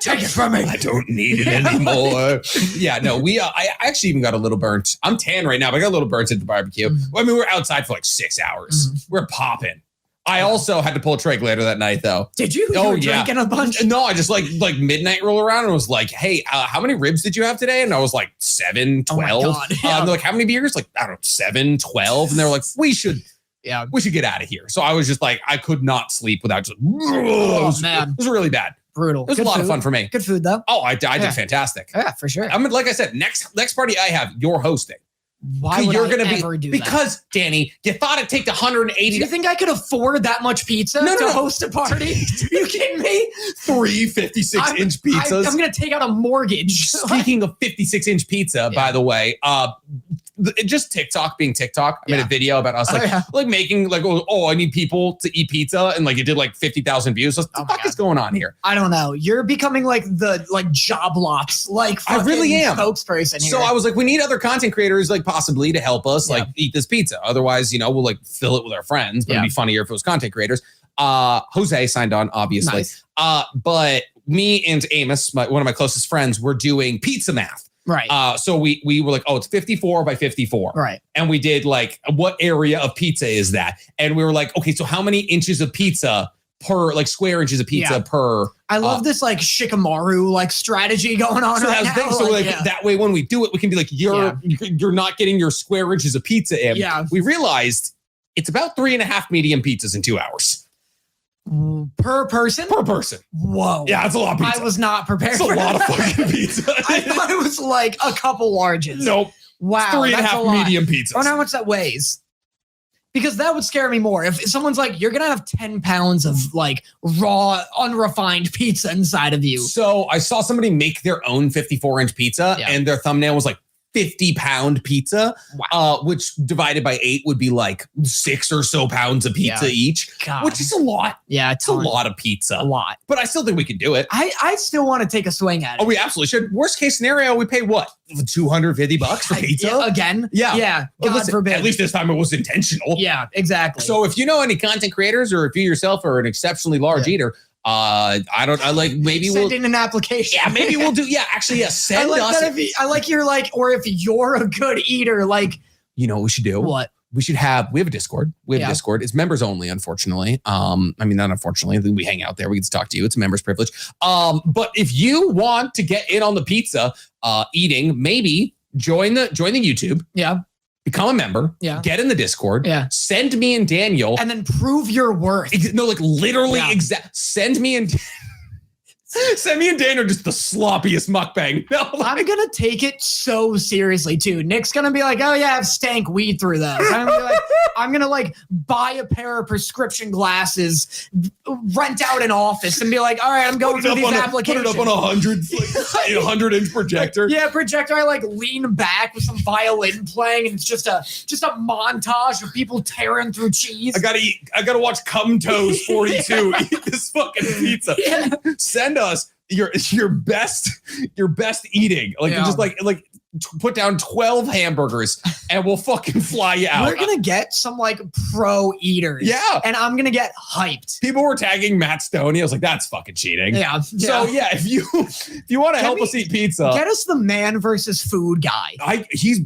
Take it from me. I don't need it anymore. Yeah, no, I actually even got a little burnt. I'm tan right now, but I got a little burnt at the barbecue. I mean, we were outside for like 6 hours. We're popping. I also had to pull a trig later that night, though. Did you? You were drinking a bunch? No, I just like midnight roll around and was like, hey, how many ribs did you have today? And I was like 7, 12. Oh my God. They're like, how many beers? Like, I don't know, 7, 12. And they were like, we should get out of here. So I was just like, I could not sleep without just, man. It was really bad. Brutal. It was a lot of fun for me. Good food, though. Oh, I did fantastic. Yeah, for sure. I mean, like I said, next party I have, you're hosting. Why would I ever do that? Because, Danny, you thought it'd take the 180. Do you think I could afford that much pizza to host a party? Are you kidding me? 3 56-inch pizzas. I'm going to take out a mortgage. Speaking of 56-inch pizza, by the way, just TikTok being TikTok. I made a video about us like making like, I need people to eat pizza, and like it did like 50,000 views. So what the fuck is going on here? I don't know. You're becoming like the job lots I really am spokesperson here. So I was like, we need other content creators like possibly to help us like eat this pizza. Otherwise, we'll like fill it with our friends. But it'd be funnier if it was content creators. Jose signed on, obviously. Nice. But me and Amos, one of my closest friends, were doing pizza math. Right. So we were like, it's 54 by 54. Right. And we did like, what area of pizza is that? And we were like, okay, so how many inches of pizza per, like square inches of pizza per? I love this like Shikamaru like strategy going on right now. So that way when we do it, we can be like, you're not getting your square inches of pizza in. Yeah. We realized it's about 3.5 medium pizzas in 2 hours. Per person? Per person. Whoa. Yeah, it's a lot of pizza. I was not prepared for that. It's a lot of fucking pizza. I thought it was like a couple larges. Nope. Wow. It's 3.5 medium pizzas. I wonder how much that weighs. Because that would scare me more. If someone's like, you're going to have 10 pounds of like raw, unrefined pizza inside of you. So I saw somebody make their own 54-inch pizza and their thumbnail was like 50-pound pizza, which divided by 8 would be like 6 or so pounds of pizza each, which is a lot. Yeah, it's a lot of pizza. A lot. But I still think we can do it. I still want to take a swing at it. Oh, we absolutely should. Worst case scenario, we pay what? $250 for pizza? Yeah, again? Yeah. God forbid. At least this time it was intentional. Yeah, exactly. So if you know any content creators or if you yourself are an exceptionally large eater, maybe send in an application. Yeah, maybe we'll do. Yeah, actually, send us. I like you're like, or if you're a good eater, like, you know what we should do? What? We have a Discord. We have a Discord. It's members only, unfortunately. I mean, not unfortunately. We hang out there. We get to talk to you. It's a members privilege. But if you want to get in on the pizza eating, maybe join the YouTube. Yeah. Become a member. Yeah. Get in the Discord. Yeah. Send me and Daniel. And then prove your worth. No, like literally send me and Daniel just the sloppiest mukbang. No, I'm going to take it so seriously too. Nick's going to be like, oh yeah, I've stank weed through those. I'm going to like buy a pair of prescription glasses, rent out an office and be like, all right, I'm going through these applications. Put it up on 100-inch projector. Yeah, projector. I like lean back with some violin playing and it's just a montage of people tearing through cheese. I gotta watch Cum Toes 42 eat this fucking pizza. Yeah. Send us your best eating, just like put down 12 hamburgers and we'll fucking fly you out. We're gonna get some like pro eaters, and I'm gonna get hyped. People were tagging Matt Stoney. I was like, that's fucking cheating. So if you want to help us eat pizza, get us the man versus food guy. He's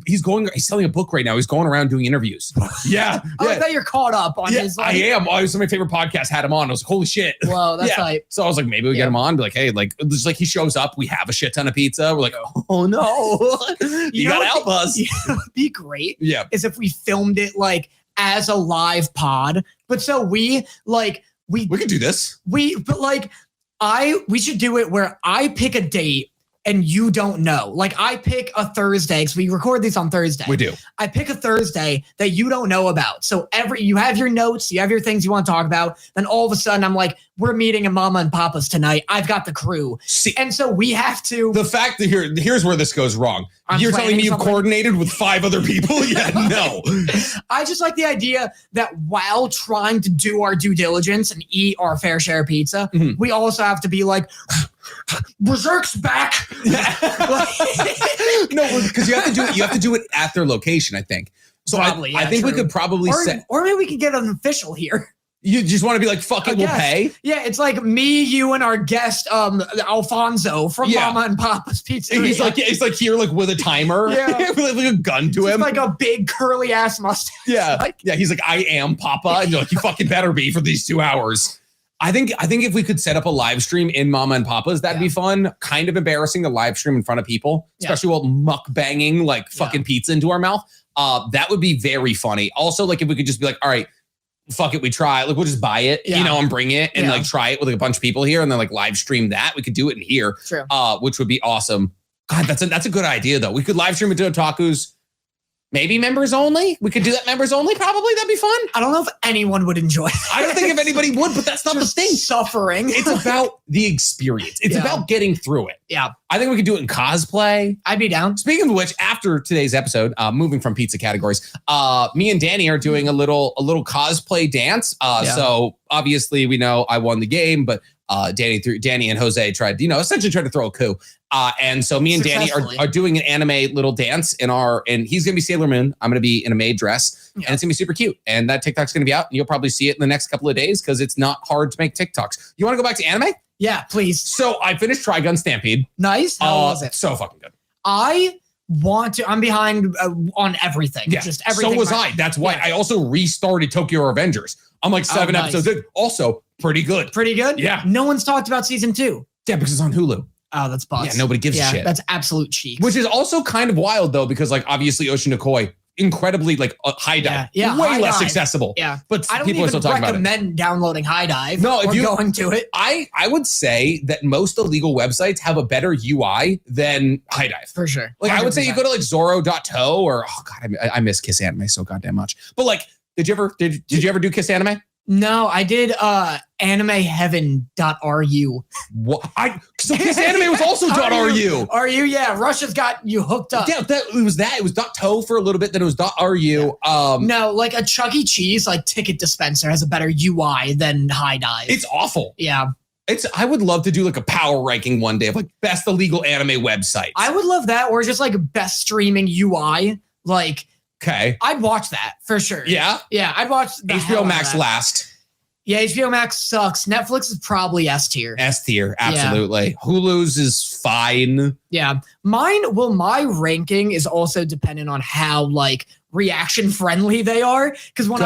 selling a book right now. He's going around doing interviews. I bet you're caught up on his. I am. Some of my favorite podcasts had him on. I was like, holy shit. Whoa, that's hype. So I was like, maybe we get him on. Be like, hey, like, just like he shows up, we have a shit ton of pizza. We're like, oh no. You gotta help us. Would be great. Yeah. Is if we filmed it like as a live pod. But so we could do this. We should do it where I pick a date and you don't know. Like I pick a Thursday, because we record these on Thursday. We do. I pick a Thursday that you don't know about. So you have your notes, you have your things you want to talk about. Then all of a sudden I'm like, we're meeting at Mama and Papa's tonight. I've got the crew. See, and so we have to. The fact that here's where this goes wrong. You're telling me you've coordinated with 5 other people? Yeah, no. I just like the idea that while trying to do our due diligence and eat our fair share of pizza, we also have to be like, Berserk's back. No, because you have to do it at their location, I think. So probably, I think we could probably or maybe we could get an official here. You just want to be like, fuck it, we'll pay? Yeah, it's like me, you, and our guest, Alfonso from Mama and Papa's Pizza. He's like here, like with a timer. With like a gun to him. Like a big curly ass mustache. Yeah. He's like, I am Papa. And you're like, you fucking better be for these 2 hours. I think if we could set up a live stream in Mama and Papa's, that'd be fun. Kind of embarrassing to live stream in front of people, especially while mukbanging like fucking pizza into our mouth. That would be very funny. Also, like if we could just be like, all right, fuck it, we try. Like we'll just buy it, and bring it and like try it with like a bunch of people here, and then like live stream that. We could do it in here, which would be awesome. God, that's a good idea though. We could live stream it to Otakus. Maybe members only. We could do that members only. Probably that'd be fun. I don't know if anyone would enjoy it. I don't think if anybody would, but that's not the thing. Suffering. It's about the experience. It's about getting through it. Yeah. I think we could do it in cosplay. I'd be down. Speaking of which, after today's episode, moving from pizza categories, me and Danny are doing a little cosplay dance. So obviously we know I won the game, but Danny and Jose tried to throw a coup. And so me and Danny are doing an anime little dance and he's going to be Sailor Moon. I'm going to be in a maid dress and it's going to be super cute. And that TikTok's going to be out and you'll probably see it in the next couple of days because it's not hard to make TikToks. You want to go back to anime? Yeah, please. So I finished Trigun Stampede. Nice. How was it? So fucking good. I'm behind on everything. Yeah, just everything. So was I. That's why I also restarted Tokyo Revengers. I'm like 7 episodes in. Also, pretty good. Pretty good? Yeah. No one's talked about season 2. Yeah, because it's on Hulu. Oh, that's boss. Yeah, nobody gives a shit. That's absolute cheek. Which is also kind of wild, though, because, like, obviously Ocean Nikoi, incredibly, like, high dive. Yeah, way less accessible. Yeah. But I don't people are still talking about it. recommend downloading High Dive or going to it. I would say that most illegal websites have a better UI than High Dive. For sure. Like, 100%. I would say you go to, like, Zoro.to or, oh, God, I miss Kiss Anime so goddamn much. But, like, did you ever do Kiss Anime? No, I did animeheaven.ru. What? So Kiss Anime was also .ru. RU, yeah. Russia's got you hooked up. Yeah, it was that. It was .to for a little bit, then it was .ru. Yeah. No, like a Chuck E. Cheese like ticket dispenser has a better UI than High Dive. It's awful. Yeah. I would love to do like a power ranking one day of like best illegal anime websites. I would love that, or just like best streaming UI. Like, okay, I'd watch that for sure. Yeah, I'd watch HBO Max last. Yeah, HBO Max sucks. Netflix is probably S tier. S tier, absolutely. Yeah. Hulu's is fine. Yeah, my ranking is also dependent on how like reaction friendly they are. Because when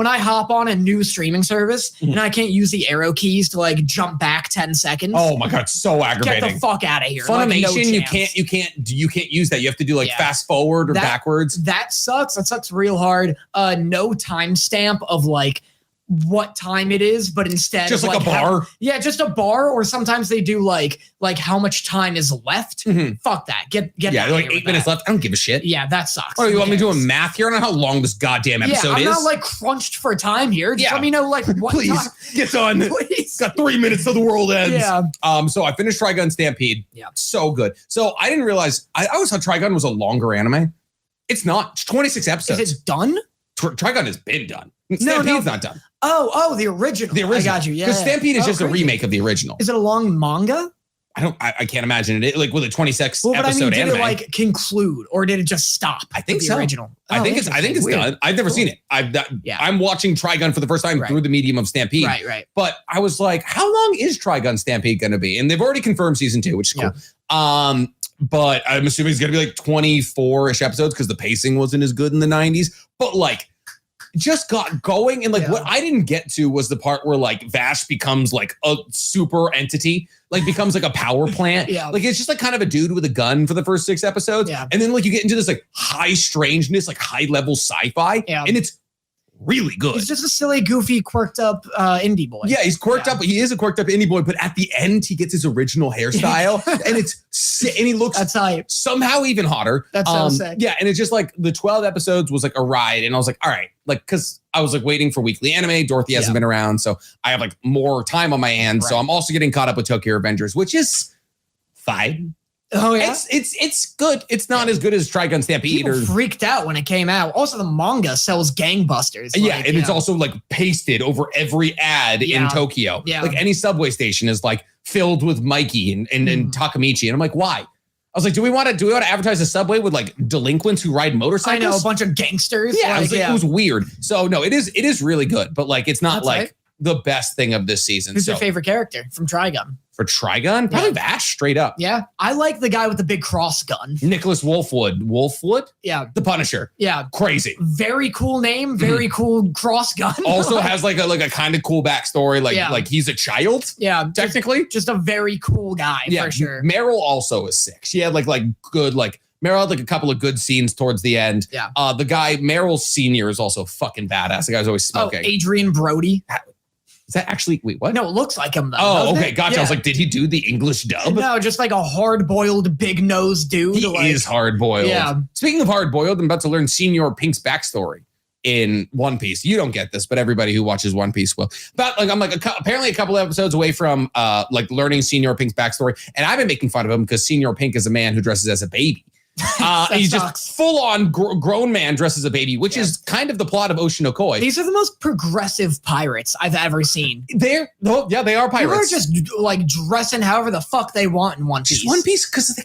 I hop on a new streaming service and I can't use the arrow keys to like jump back 10 seconds. Oh my god, so aggravating. Get the fuck out of here. Funimation, like, no you can't use that. You have to do like fast forward or backwards. That sucks. That sucks real hard. No timestamp of like what time it is, but instead just like a bar. Just a bar, or sometimes they do like how much time is left. Fuck that. Get like 8 minutes left. I don't give a shit. Yeah, that sucks. Oh, you want me doing math here? I don't know how long this goddamn episode is. I'm not like crunched for time here. Just let me know like what please time. Get done. Please. Got 3 minutes till the world ends. Yeah. So I finished Trigun Stampede. Yeah. So good. So I didn't realize I always thought Trigun was a longer anime. It's not. It's 26 episodes. Is it done? Trigun has been done. Stampede's not done. Oh, the original. The original. I got you. Yeah. Because Stampede is just a remake of the original. Is it a long manga? I can't imagine it. Like with a 26 episode anime. Did it like conclude or did it just stop? I think the so. Original. I think it's done. I've never seen it. I'm watching Trigun for the first time through the medium of Stampede. Right. But I was like, how long is Trigun Stampede going to be? And they've already confirmed season 2, which is cool. But I'm assuming it's going to be like 24-ish episodes because the pacing wasn't as good in the 90s. But like, just got going, and like what I didn't get to was the part where like Vash becomes like a super entity, like becomes like a power plant. Like it's just like kind of a dude with a gun for the first 6 episodes. And then like you get into this like high strangeness, like high level sci-fi, and it's really good. He's just a silly, goofy, quirked up indie boy. Yeah, he's quirked up. He is a quirked up indie boy, but at the end, he gets his original hairstyle, and he looks that's hype. Somehow even hotter. That's so sick. Yeah, and it's just like the 12 episodes was like a ride, and I was like, all right, like because I was like waiting for weekly anime. Dorothy hasn't been around, so I have like more time on my hands. Right. So I'm also getting caught up with Tokyo Revengers, which is fine. Oh yeah, it's good. It's not as good as Trigun Stampede. People freaked out when it came out. Also, the manga sells gangbusters. Yeah, and it's also like pasted over every ad in Tokyo. Yeah, like any subway station is like filled with Mikey and Takamichi, and I'm like, why? I was like, do we want to advertise a subway with like delinquents who ride motorcycles? I know, a bunch of gangsters. Yeah, it was weird. So no, it is really good, but like it's not the best thing of this season. Who's your favorite character from Trigun? For Trigun? Probably Vash, straight up. Yeah. I like the guy with the big cross gun. Nicholas Wolfwood. Wolfwood? Yeah. The Punisher. Yeah. Crazy. Very cool name. Very cool cross gun. Also has like a kind of cool backstory. Like he's a child. Yeah. Technically. Just a very cool guy for sure. Meryl also is sick. She had like good Meryl had like a couple of good scenes towards the end. Yeah. The guy, Meryl's senior, is also fucking badass. The guy's always smoking. Adrian Brody. Is that actually, wait, what? No, it looks like him though. Oh, okay, gotcha. Yeah. I was like, did he do the English dub? No, just like a hard-boiled, big-nosed dude. He is hard-boiled. Yeah. Speaking of hard-boiled, I'm about to learn Senior Pink's backstory in One Piece. You don't get this, but everybody who watches One Piece will. But like, I'm like apparently a couple of episodes away from like learning Senior Pink's backstory, and I've been making fun of him because Senior Pink is a man who dresses as a baby. He's just full-on grown man dressed as a baby, which is kind of the plot of Oshinokoi. These are the most progressive pirates I've ever seen. They are pirates. People are just like dressing however the fuck they want in One Piece. Just One Piece, because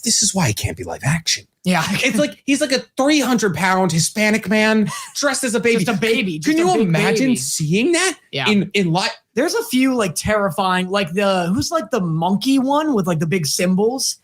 this is why it can't be live action. Yeah, it's like he's like a 300-pound Hispanic man dressed as a baby. Just a baby. Can you imagine seeing that? Yeah. In life. There's a few like terrifying, like who's like the monkey one with like the big symbols.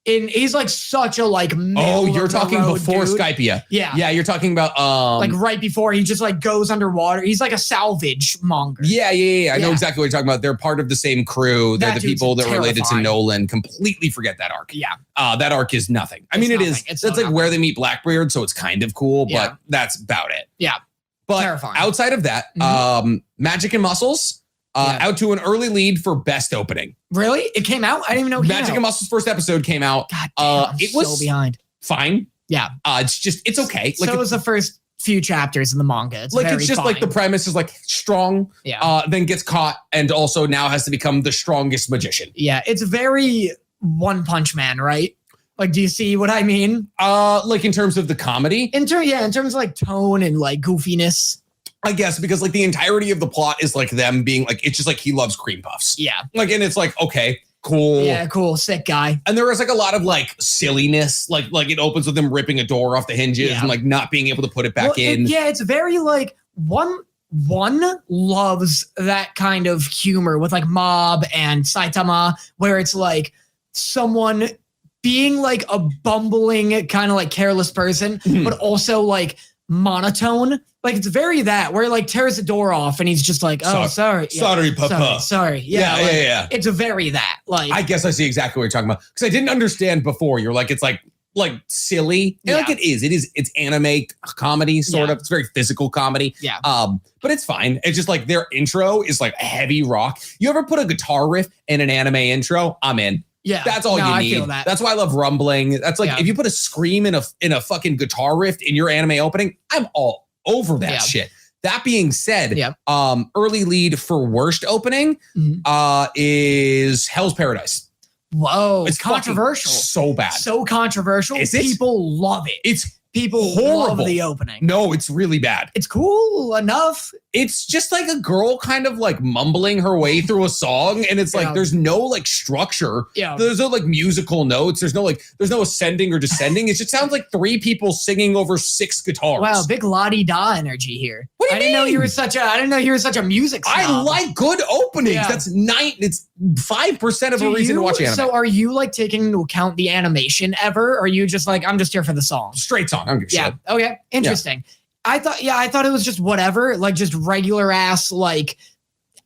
He's like such a like you're talking before dude. Skypia. Yeah, you're talking about like right before he just like goes underwater. He's like a salvage monger. Yeah. I know exactly what you're talking about. They're part of the same crew. They're the people that are related to Nolan. Completely forget that arc. Yeah, that arc is nothing. I mean, it is. It's like where they meet Blackbeard, so it's kind of cool, but that's about it. Yeah, but terrifying. Outside of that, Magic and Muscles. Out to an early lead for best opening. Really? It came out? I didn't even know it came Magic out. and Muscles' first episode came out. God damn, it was so behind. Fine. Yeah. It's okay. Like, so it was the first few chapters in the manga. It's just fine. like the premise is like strong, then gets caught, and also now has to become the strongest magician. Yeah, it's very One Punch Man, right? Like, do you see what I mean? Like in terms of the comedy? In terms of like tone and like goofiness. I guess because like the entirety of the plot is like them being like, it's just like he loves cream puffs. Yeah. Like, and it's like, okay, cool. Yeah, cool, sick guy. And there was like a lot of like silliness, like it opens with him ripping a door off the hinges and like not being able to put it back in. It's very like one loves that kind of humor with like Mob and Saitama, where it's like someone being like a bumbling kind of like careless person, but also like monotone. Like it's very that where like tears the door off and he's just like, oh, sorry. Sorry, Papa. Sorry. Yeah. It's a very that. Like, I guess I see exactly what you're talking about. Because I didn't understand before. You're like, it's like silly. And like it is. It's anime comedy, sort of. It's very physical comedy. Yeah. But it's fine. It's just like their intro is like heavy rock. You ever put a guitar riff in an anime intro? I'm in. Yeah, that's all you need. I feel that. That's why I love rumbling. That's like if you put a scream in a fucking guitar riff in your anime opening, I'm all over that shit. That being said, early lead for worst opening is Hell's Paradise. Whoa, it's controversial. So bad. So controversial. People love it. It's people horrible. Love the opening. No, it's really bad. It's cool enough. It's just like a girl kind of like mumbling her way through a song, and it's like there's no like structure. Yeah. There's no like musical notes. There's no ascending or descending. It just sounds like three people singing over 6 guitars. Wow, big la-di-da energy here. What do you mean? I didn't know you were such a music snob. I like good openings. Yeah. That's it's 5% of a reason to watch anime. So are you like taking into account the animation ever? Or are you just like, I'm just here for the song? Straight song. I don't give a shit. Okay. Interesting. Yeah. I thought it was just whatever, like just regular ass like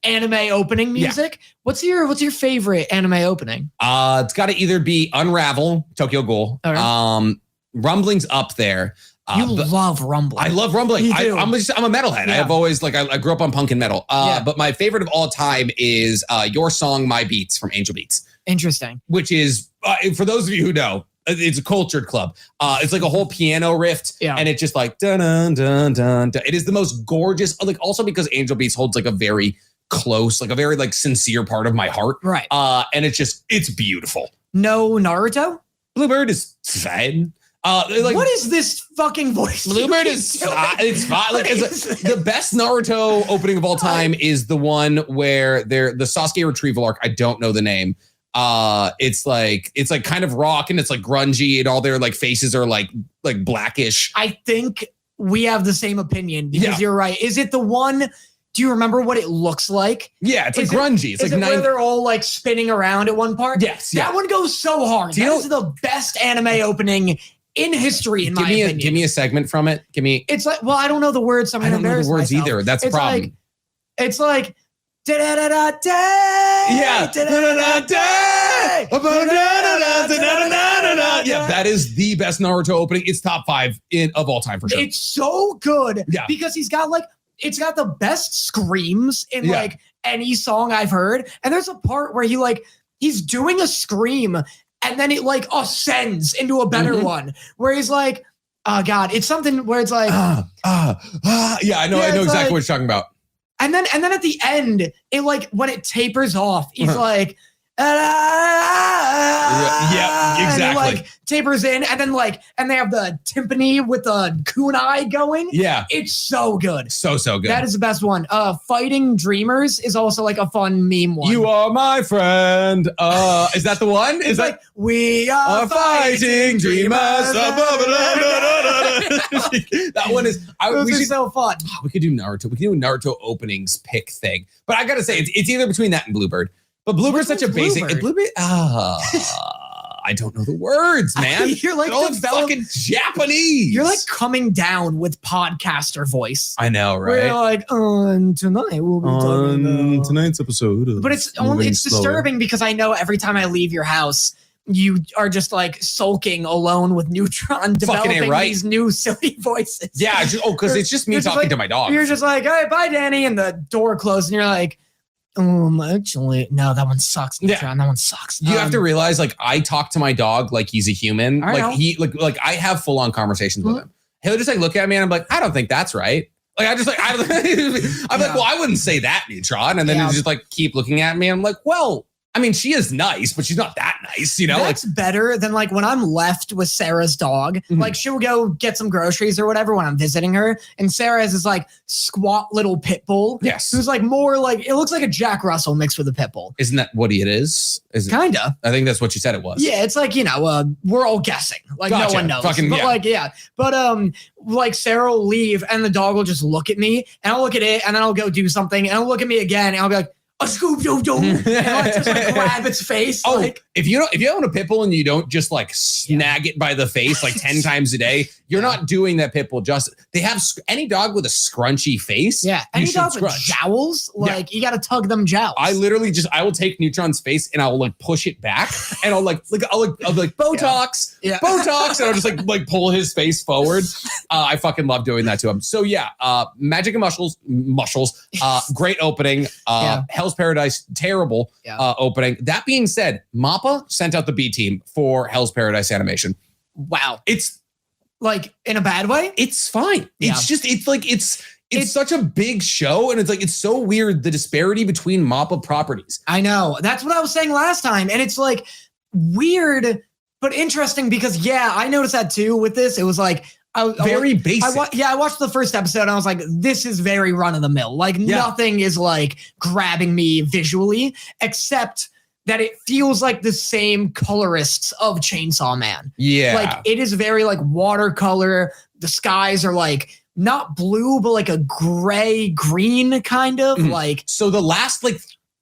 anime opening music. Yeah. What's your favorite anime opening? It's got to either be Unravel, Tokyo Ghoul. Okay. Rumbling's up there. You love rumbling. I love rumbling. I'm a metalhead. Yeah. I've always I grew up on punk and metal. But my favorite of all time is Your Song, My Beats from Angel Beats. Interesting. Which is, for those of you who know, it's a cultured club. It's like a whole piano riff, and it's just like dun dun dun dun. It is the most gorgeous. Like also because Angel Beats holds like a very close, like a very like sincere part of my heart. Right. And it's beautiful. No Naruto? Bluebird is fine. What is this fucking voice? Bluebird is fine. It's fine. Like the best Naruto opening of all time is the one where the Sasuke retrieval arc. I don't know the name. It's like kind of rock and it's like grungy and all their like faces are like blackish. I think we have the same opinion because you're right. Is it the one? Do you remember what it looks like? Yeah, it's like grungy. It's like where they're all like spinning around at one part? Yes. That one goes so hard. That is the best anime opening in history, in my opinion. Give me a segment from it. It's like, well, I don't know the words. So I don't know the words either. That's the problem. It's like da-da-da-da-day. Yeah. Da-da-da-day. Yeah, that is the best Naruto opening. It's top 5 of all time for sure. It's so good. Yeah. Because it's got the best screams in like any song I've heard. And there's a part where he's doing a scream and then it like ascends into a better one where he's like, oh God, it's something where it's like, yeah, I know exactly what you're talking about. And then at the end, it like when it tapers off, he's like, yeah, exactly. And it, like tapers in, and then and they have the timpani with the kunai going. Yeah, it's so good, so good. That is the best one. Fighting Dreamers is also like a fun meme one. You are my friend. Is that the one? It's like we are fighting dreamers. That one is. Those are so fun. We could do Naruto. We could do a Naruto openings pick thing. But I gotta say, it's either between that and Bluebird. But Bluebird's such a basic. Bluebird. I don't know the words, man. You're like fucking Japanese. You're like coming down with podcaster voice. I know, right? We're like, tonight we'll be talking about tonight's episode. But it's disturbing because I know every time I leave your house, you are just like sulking alone with Neutron, developing these new silly voices. Yeah, because it's just me talking to my dog. You're just like, hey, bye, Danny, and the door closed, and you're like, actually, no, that one sucks, Neutron. That one sucks. You have to realize, like, I talk to my dog like he's a human. Like I have full on conversations with him. He'll just like look at me and I'm like, I don't think that's right. Like I'm like, well, I wouldn't say that, Neutron. And then he'll just like keep looking at me. And I'm like, well, I mean, she is nice, but she's not that nice, you know? That's better than like when I'm left with Sarah's dog. Like she'll go get some groceries or whatever when I'm visiting her. And Sarah has this like squat little pit bull. Yes. Who's like more like, it looks like a Jack Russell mixed with a pit bull. Isn't that what it is? Kinda. I think that's what you said it was. Yeah, it's like, we're all guessing. Like no one knows. But like Sarah will leave and the dog will just look at me and I'll look at it and then I'll go do something and I'll look at me again and I'll be like, a scoop doo doo, and I'll just like grab its face. Oh, like, if you own a pit bull and you don't just like snag it by the face like 10 times a day, you're not doing that pit bull justice. They have any dog with a scrunchy face. Yeah, any dog with jowls, like you got to tug them jowls. I literally I will take Neutron's face and I'll like push it back and I'll like Botox, Botox, and I'll just like pull his face forward. I fucking love doing that to him. So yeah, Magic and Muscles, great opening. Hell's Paradise, terrible opening. That being said, Mappa sent out the B team for Hell's Paradise animation. Wow. It's like in a bad way? It's fine. It's just, it's such a big show. And it's so weird, the disparity between Mappa properties. I know. That's what I was saying last time. And it's like weird, but interesting because I noticed that too with this. It was like, very basic. I watched the first episode and I was like, this is very run of the mill. Like nothing is like grabbing me visually, except that it feels like the same colorists of Chainsaw Man. Yeah. Like it is very like watercolor. The skies are like not blue, but like a gray green kind of like. So the last like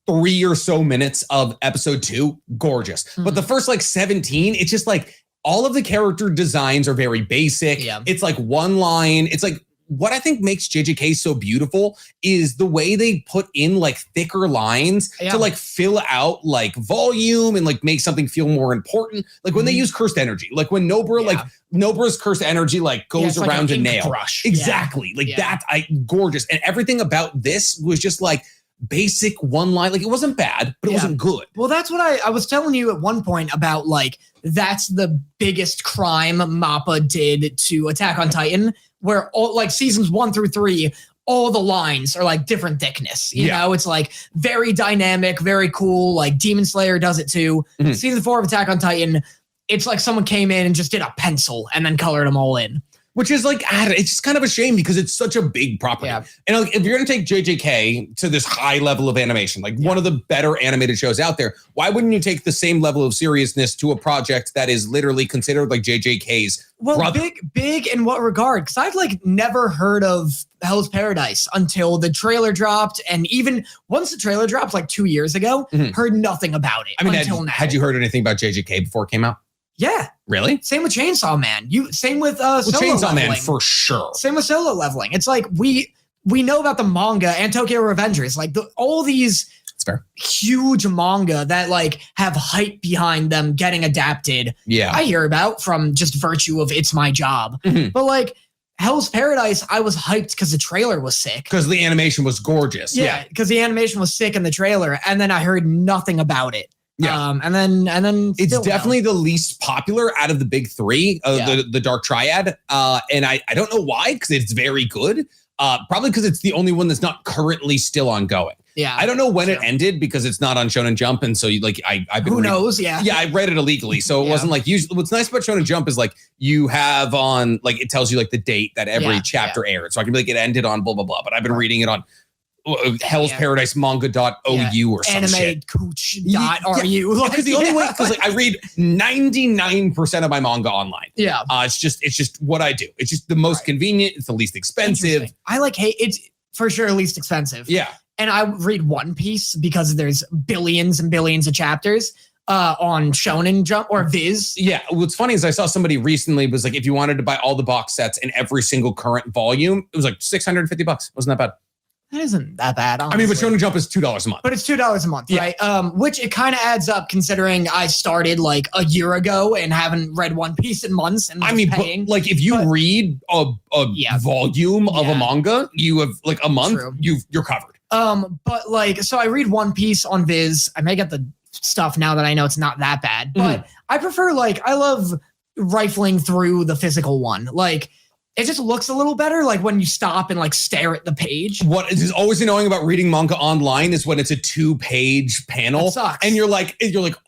3 or so minutes of episode 2, gorgeous. But the first like 17, it's just like, all of the character designs are very basic. Yeah. It's like one line. It's like what I think makes JJK so beautiful is the way they put in like thicker lines to like fill out like volume and like make something feel more important. Like when they use cursed energy, like when Nobara, like Nobara's cursed energy like goes around a nail. Brush. Exactly. Like that, gorgeous. And everything about this was just like basic one line. Like it wasn't bad, but it wasn't good. Well, that's what I was telling you at one point about like, that's the biggest crime Mappa did to Attack on Titan, where all like seasons 1 through 3, all the lines are like different thickness. You know, it's like very dynamic, very cool. Like Demon Slayer does it too. Season 4 of Attack on Titan, it's like someone came in and just did a pencil and then colored them all in. Which is like, it's just kind of a shame because it's such a big property. And like, if you're going to take JJK to this high level of animation, like one of the better animated shows out there, why wouldn't you take the same level of seriousness to a project that is literally considered like JJK's brother? Big in what regard? Because I'd like never heard of Hell's Paradise until the trailer dropped. And even once the trailer dropped like 2 years ago, heard nothing about it until now. Had you heard anything about JJK before it came out? Yeah. Really? Same with Chainsaw Man. Same with solo Chainsaw leveling. Man for sure. Same with solo leveling. It's like we know about the manga and Tokyo Revengers, like all these huge manga that like have hype behind them getting adapted. Yeah. I hear about from just virtue of it's my job. But like Hell's Paradise, I was hyped because the trailer was sick. Because the animation was gorgeous. Yeah, because the animation was sick in the trailer, and then I heard nothing about it. Yeah, and then it's definitely the least popular out of the big three, the Dark Triad. And I don't know why, because it's very good. Probably because it's the only one that's not currently still ongoing. Yeah, I don't know when it ended because it's not on Shonen Jump, and so I've been knows? Yeah, I read it illegally, so it wasn't like usually. What's nice about Shonen Jump is like you have on like it tells you like the date that every chapter aired, so I can be like it ended on blah blah blah. But I've been reading it on Hell's Paradise manga.ou or some shit. Animecooch.ru. Because the only way, because like I read 99% of my manga online. Yeah. It's just what I do. It's just the most convenient. It's the least expensive. It's for sure least expensive. Yeah. And I read One Piece because there's billions and billions of chapters on Shonen Jump or Viz. Yeah. What's funny is I saw somebody recently was like, if you wanted to buy all the box sets in every single current volume, it was like $650. Wasn't that bad? That isn't that bad, honestly. I mean, but Shonen Jump is $2 a month. But it's $2 a month, right? Which it kind of adds up considering I started like a year ago and haven't read One Piece in months. And paying. But, like if you read a volume of a manga, you have like a month, you're covered. But like, so I read One Piece on Viz. I may get the stuff now that I know it's not that bad, but I prefer I love rifling through the physical one. Like, it just looks a little better, like when you stop and like stare at the page. What is always annoying about reading manga online is when it's a 2-page panel, that sucks. And you're like,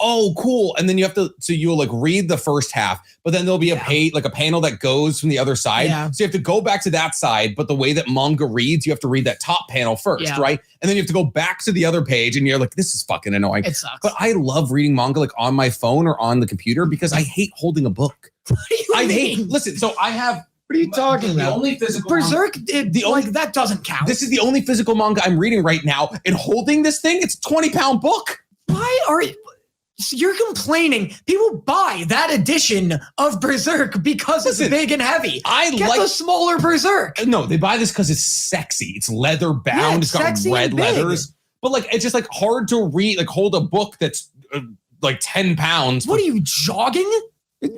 oh, cool, and then you have to, so you'll like read the first half, but then there'll be a page, like a panel that goes from the other side. Yeah. So you have to go back to that side, but the way that manga reads, you have to read that top panel first, right? And then you have to go back to the other page, and you're like, this is fucking annoying. It sucks. But I love reading manga like on my phone or on the computer because I hate holding a book. What do you mean? Listen, so I have. What are you talking about? The only physical Berserk, that doesn't count. This is the only physical manga I'm reading right now, and holding this thing, it's a 20-pound book. Why are you? You're complaining. People buy that edition of Berserk because it's big and heavy. Get the smaller Berserk. No, they buy this because it's sexy. It's leather bound. It's got red leathers. But like, it's just like hard to read. Like, hold a book that's like 10 pounds. What are you, jogging? No,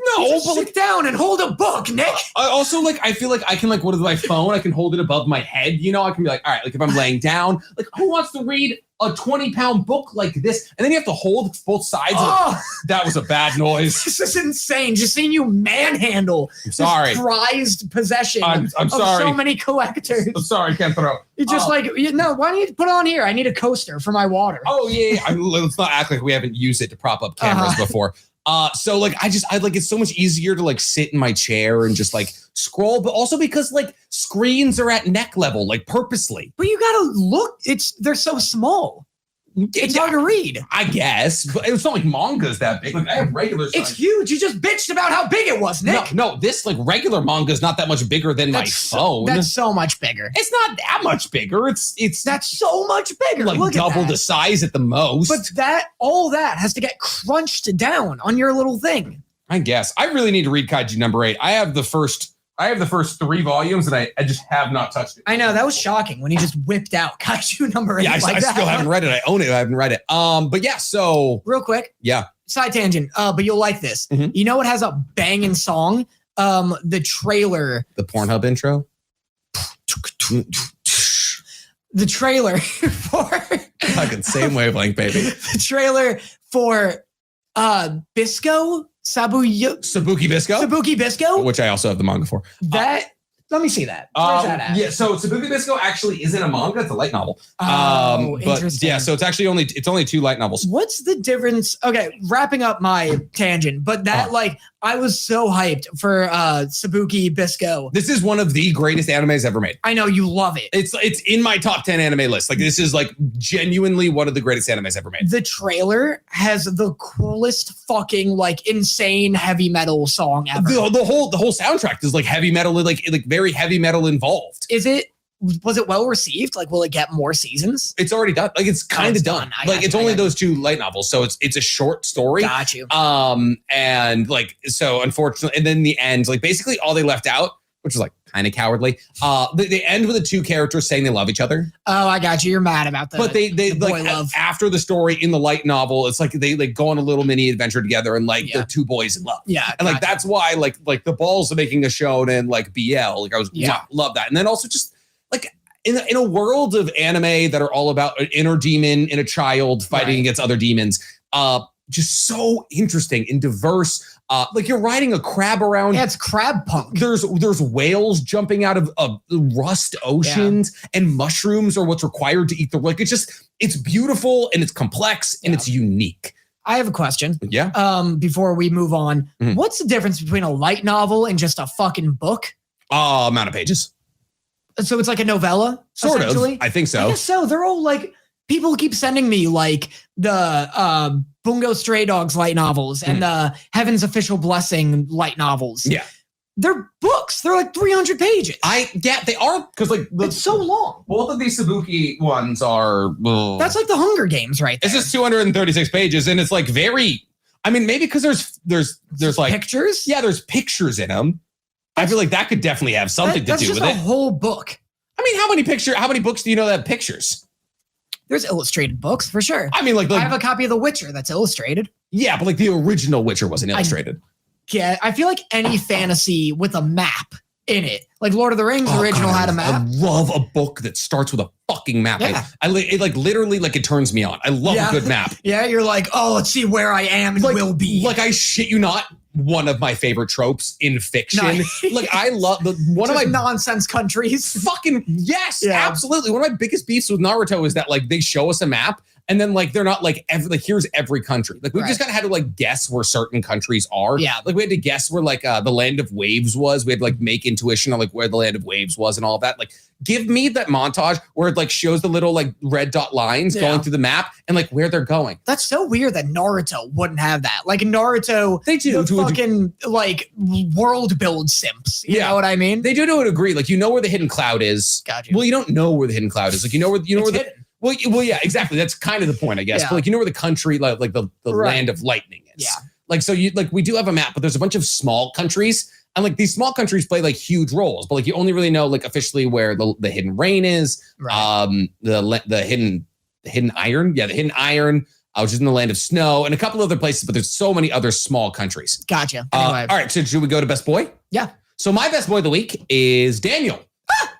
but sit down and hold a book, Nick. I also I feel like I can with my phone, I can hold it above my head. You know, I can be like, all right, like if I'm laying down, like who wants to read a 20-pound book like this? And then you have to hold both sides. That was a bad noise. This is insane. Just seeing you manhandle this prized possession I'm of sorry. So many collectors. I'm sorry, Kentaro. You're just why don't you put it on here? I need a coaster for my water. Oh, yeah. Let's not act like we haven't used it to prop up cameras before. So like I it's so much easier to like sit in my chair and just like scroll, but also because like screens are at neck level, like purposely. But you gotta look, they're so small. It's hard to read. I guess, but it's not like manga's that big. Like I have regular size. It's huge. You just bitched about how big it was, Nick. No, this like regular manga is not that much bigger than my phone. That's so much bigger. It's not that much bigger. That's so much bigger. Like look double the size at the most. But all that has to get crunched down on your little thing. I guess I really need to read Kaiju number 8. I have the first I have the first 3 volumes, and I just have not touched it. I know, that was shocking when he just whipped out Kaiju number 8. Yeah, I still haven't read it. I own it. I haven't read it. But yeah, so real quick. Yeah. Side tangent, but you'll like this. Mhm. You know what has a banging song? The trailer. The Pornhub intro? The trailer for Fucking same wavelength, baby. the trailer for Bisco Sabuki Bisco, Sabuki Bisco, which I also have the manga for. that let me see that. Where's that at? Yeah, so Sabuki Bisco actually isn't a manga; it's a light novel. Oh, but interesting. yeah, so it's only 2 light novels. What's the difference? Okay, wrapping up my tangent, but that I was so hyped for Sabuki Bisco. This is one of the greatest animes ever made. I know you love it. It's in my top 10 anime list. Like this is like genuinely one of the greatest animes ever made. The trailer has the coolest fucking like insane heavy metal song ever. The whole soundtrack is like heavy metal, like very heavy metal involved. Was it well received? Like, will it get more seasons? It's already done. Like, it's kind of done. Like, it's only those 2 light novels, so it's a short story. Got you. And like, so unfortunately, and then in the end, like, basically all they left out, which was like kind of cowardly. They end with the 2 characters saying they love each other. Oh, I got you. You're mad about that. But they like after the story in the light novel, it's like they like go on a little mini adventure together, and like they're 2 boys in love. Yeah, and like that's why like the balls of making a shonen like BL. Like I was love that, and then also just. Like in a world of anime that are all about an inner demon in a child fighting against other demons, just so interesting and diverse. Like you're riding a crab around. Yeah, it's crab punk. There's whales jumping out of rust oceans, and mushrooms are what's required to eat the. Like it's beautiful and it's complex and it's unique. I have a question. Yeah. Before we move on, what's the difference between a light novel and just a fucking book? Amount of pages. So it's like a novella, sort of. I think so. I guess so. They're all like people keep sending me like the Bungo Stray Dogs light novels and the Heaven's Official Blessing light novels. Yeah, they're books. They're like 300 pages. They are because like it's so long. Both of these Sabuki ones are. That's like the Hunger Games, right there. This is 236 pages, and it's like very. I mean, maybe because there's like pictures. Yeah, there's pictures in them. I feel like that could definitely have something to do with it. That's just a whole book. I mean, how many books do you know that have pictures? There's illustrated books for sure. I mean, like I have a copy of The Witcher that's illustrated. Yeah, but like the original Witcher wasn't illustrated. I feel like any fantasy with a map in it, like Lord of the Rings original had a map. I love a book that starts with a fucking map. Yeah. It like literally like it turns me on. I love a good map. Yeah, you're like, oh, let's see where I am and will be. Like I shit you not. One of my favorite tropes in fiction. Like I love one of my nonsense countries. Fucking yes, absolutely. One of my biggest beefs with Naruto is that like they show us a map and then like they're not like here's every country. Like we just kind of had to like guess where certain countries are. Yeah. Like we had to guess where like the land of waves was. We had to like make intuition on like where the land of waves was and all of that. Like give me that montage where it like shows the little like red dot lines going through the map and like where they're going. That's so weird that Naruto wouldn't have that. Like Naruto, they do fucking like world build simps. You know what I mean? They do to a degree. Like you know where the hidden cloud is. Gotcha. Well, you don't know where the hidden cloud is. Like you know where the well, yeah, exactly. That's kind of the point, I guess. But like you know where the country, like the land of lightning is. Yeah. Like so you like we do have a map, but there's a bunch of small countries. And like these small countries play like huge roles, but like you only really know like officially where the hidden rain is, the hidden iron, the hidden iron, which is in the land of snow, and a couple other places. But there's so many other small countries. Gotcha. Anyway. All right, so should we go to best boy? Yeah. So my best boy of the week is Daniel.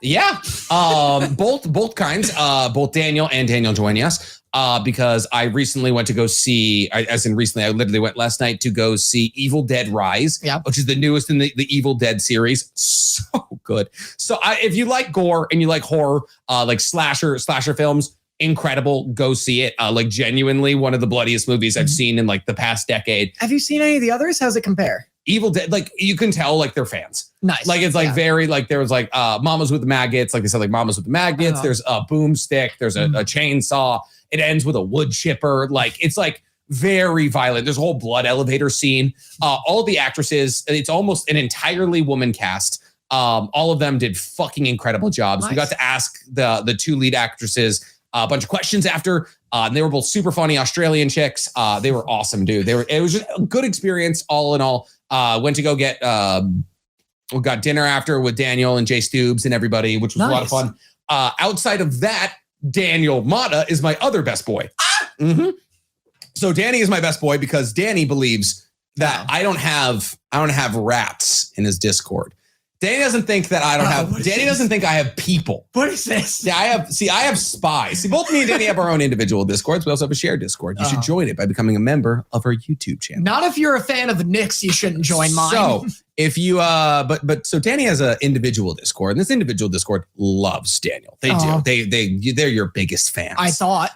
Yeah. Both kinds. Both Daniel and Daniel joining us. Because I recently went to go see, I literally went last night to go see Evil Dead Rise, which is the newest in the Evil Dead series. So good. So if you like gore and you like horror, like slasher films, incredible. Go see it. Like genuinely one of the bloodiest movies I've seen in like the past decade. Have you seen any of the others? How's it compare? Evil Dead, like you can tell like they're fans. Nice. Like it's like very like there was like Mamas with the Maggots, like they said, like Mamas with the Maggots. There's a boomstick, there's a chainsaw. It ends with a wood chipper. Like it's like very violent. There's a whole blood elevator scene. All the actresses, it's almost an entirely woman cast. All of them did fucking incredible jobs. Nice. We got to ask the 2 lead actresses a bunch of questions after. And they were both super funny Australian chicks. They were awesome, dude. It was just a good experience all in all. Went to go get We got dinner after with Daniel and Jay Stoobs and everybody, which was a lot of fun. Outside of that, Daniel Motta is my other best boy. Mm-hmm. So Danny is my best boy because Danny believes that I don't have rats in his Discord. Danny doesn't think that I don't have. Danny doesn't think I have people. What is this? Yeah, I have spies. See, both me and Danny have our own individual Discords. We also have a shared Discord. You should join it by becoming a member of our YouTube channel. Not if you're a fan of the Knicks, you shouldn't join mine. So if you so Danny has an individual Discord, and this individual Discord loves Daniel. They do. They're your biggest fans. I thought.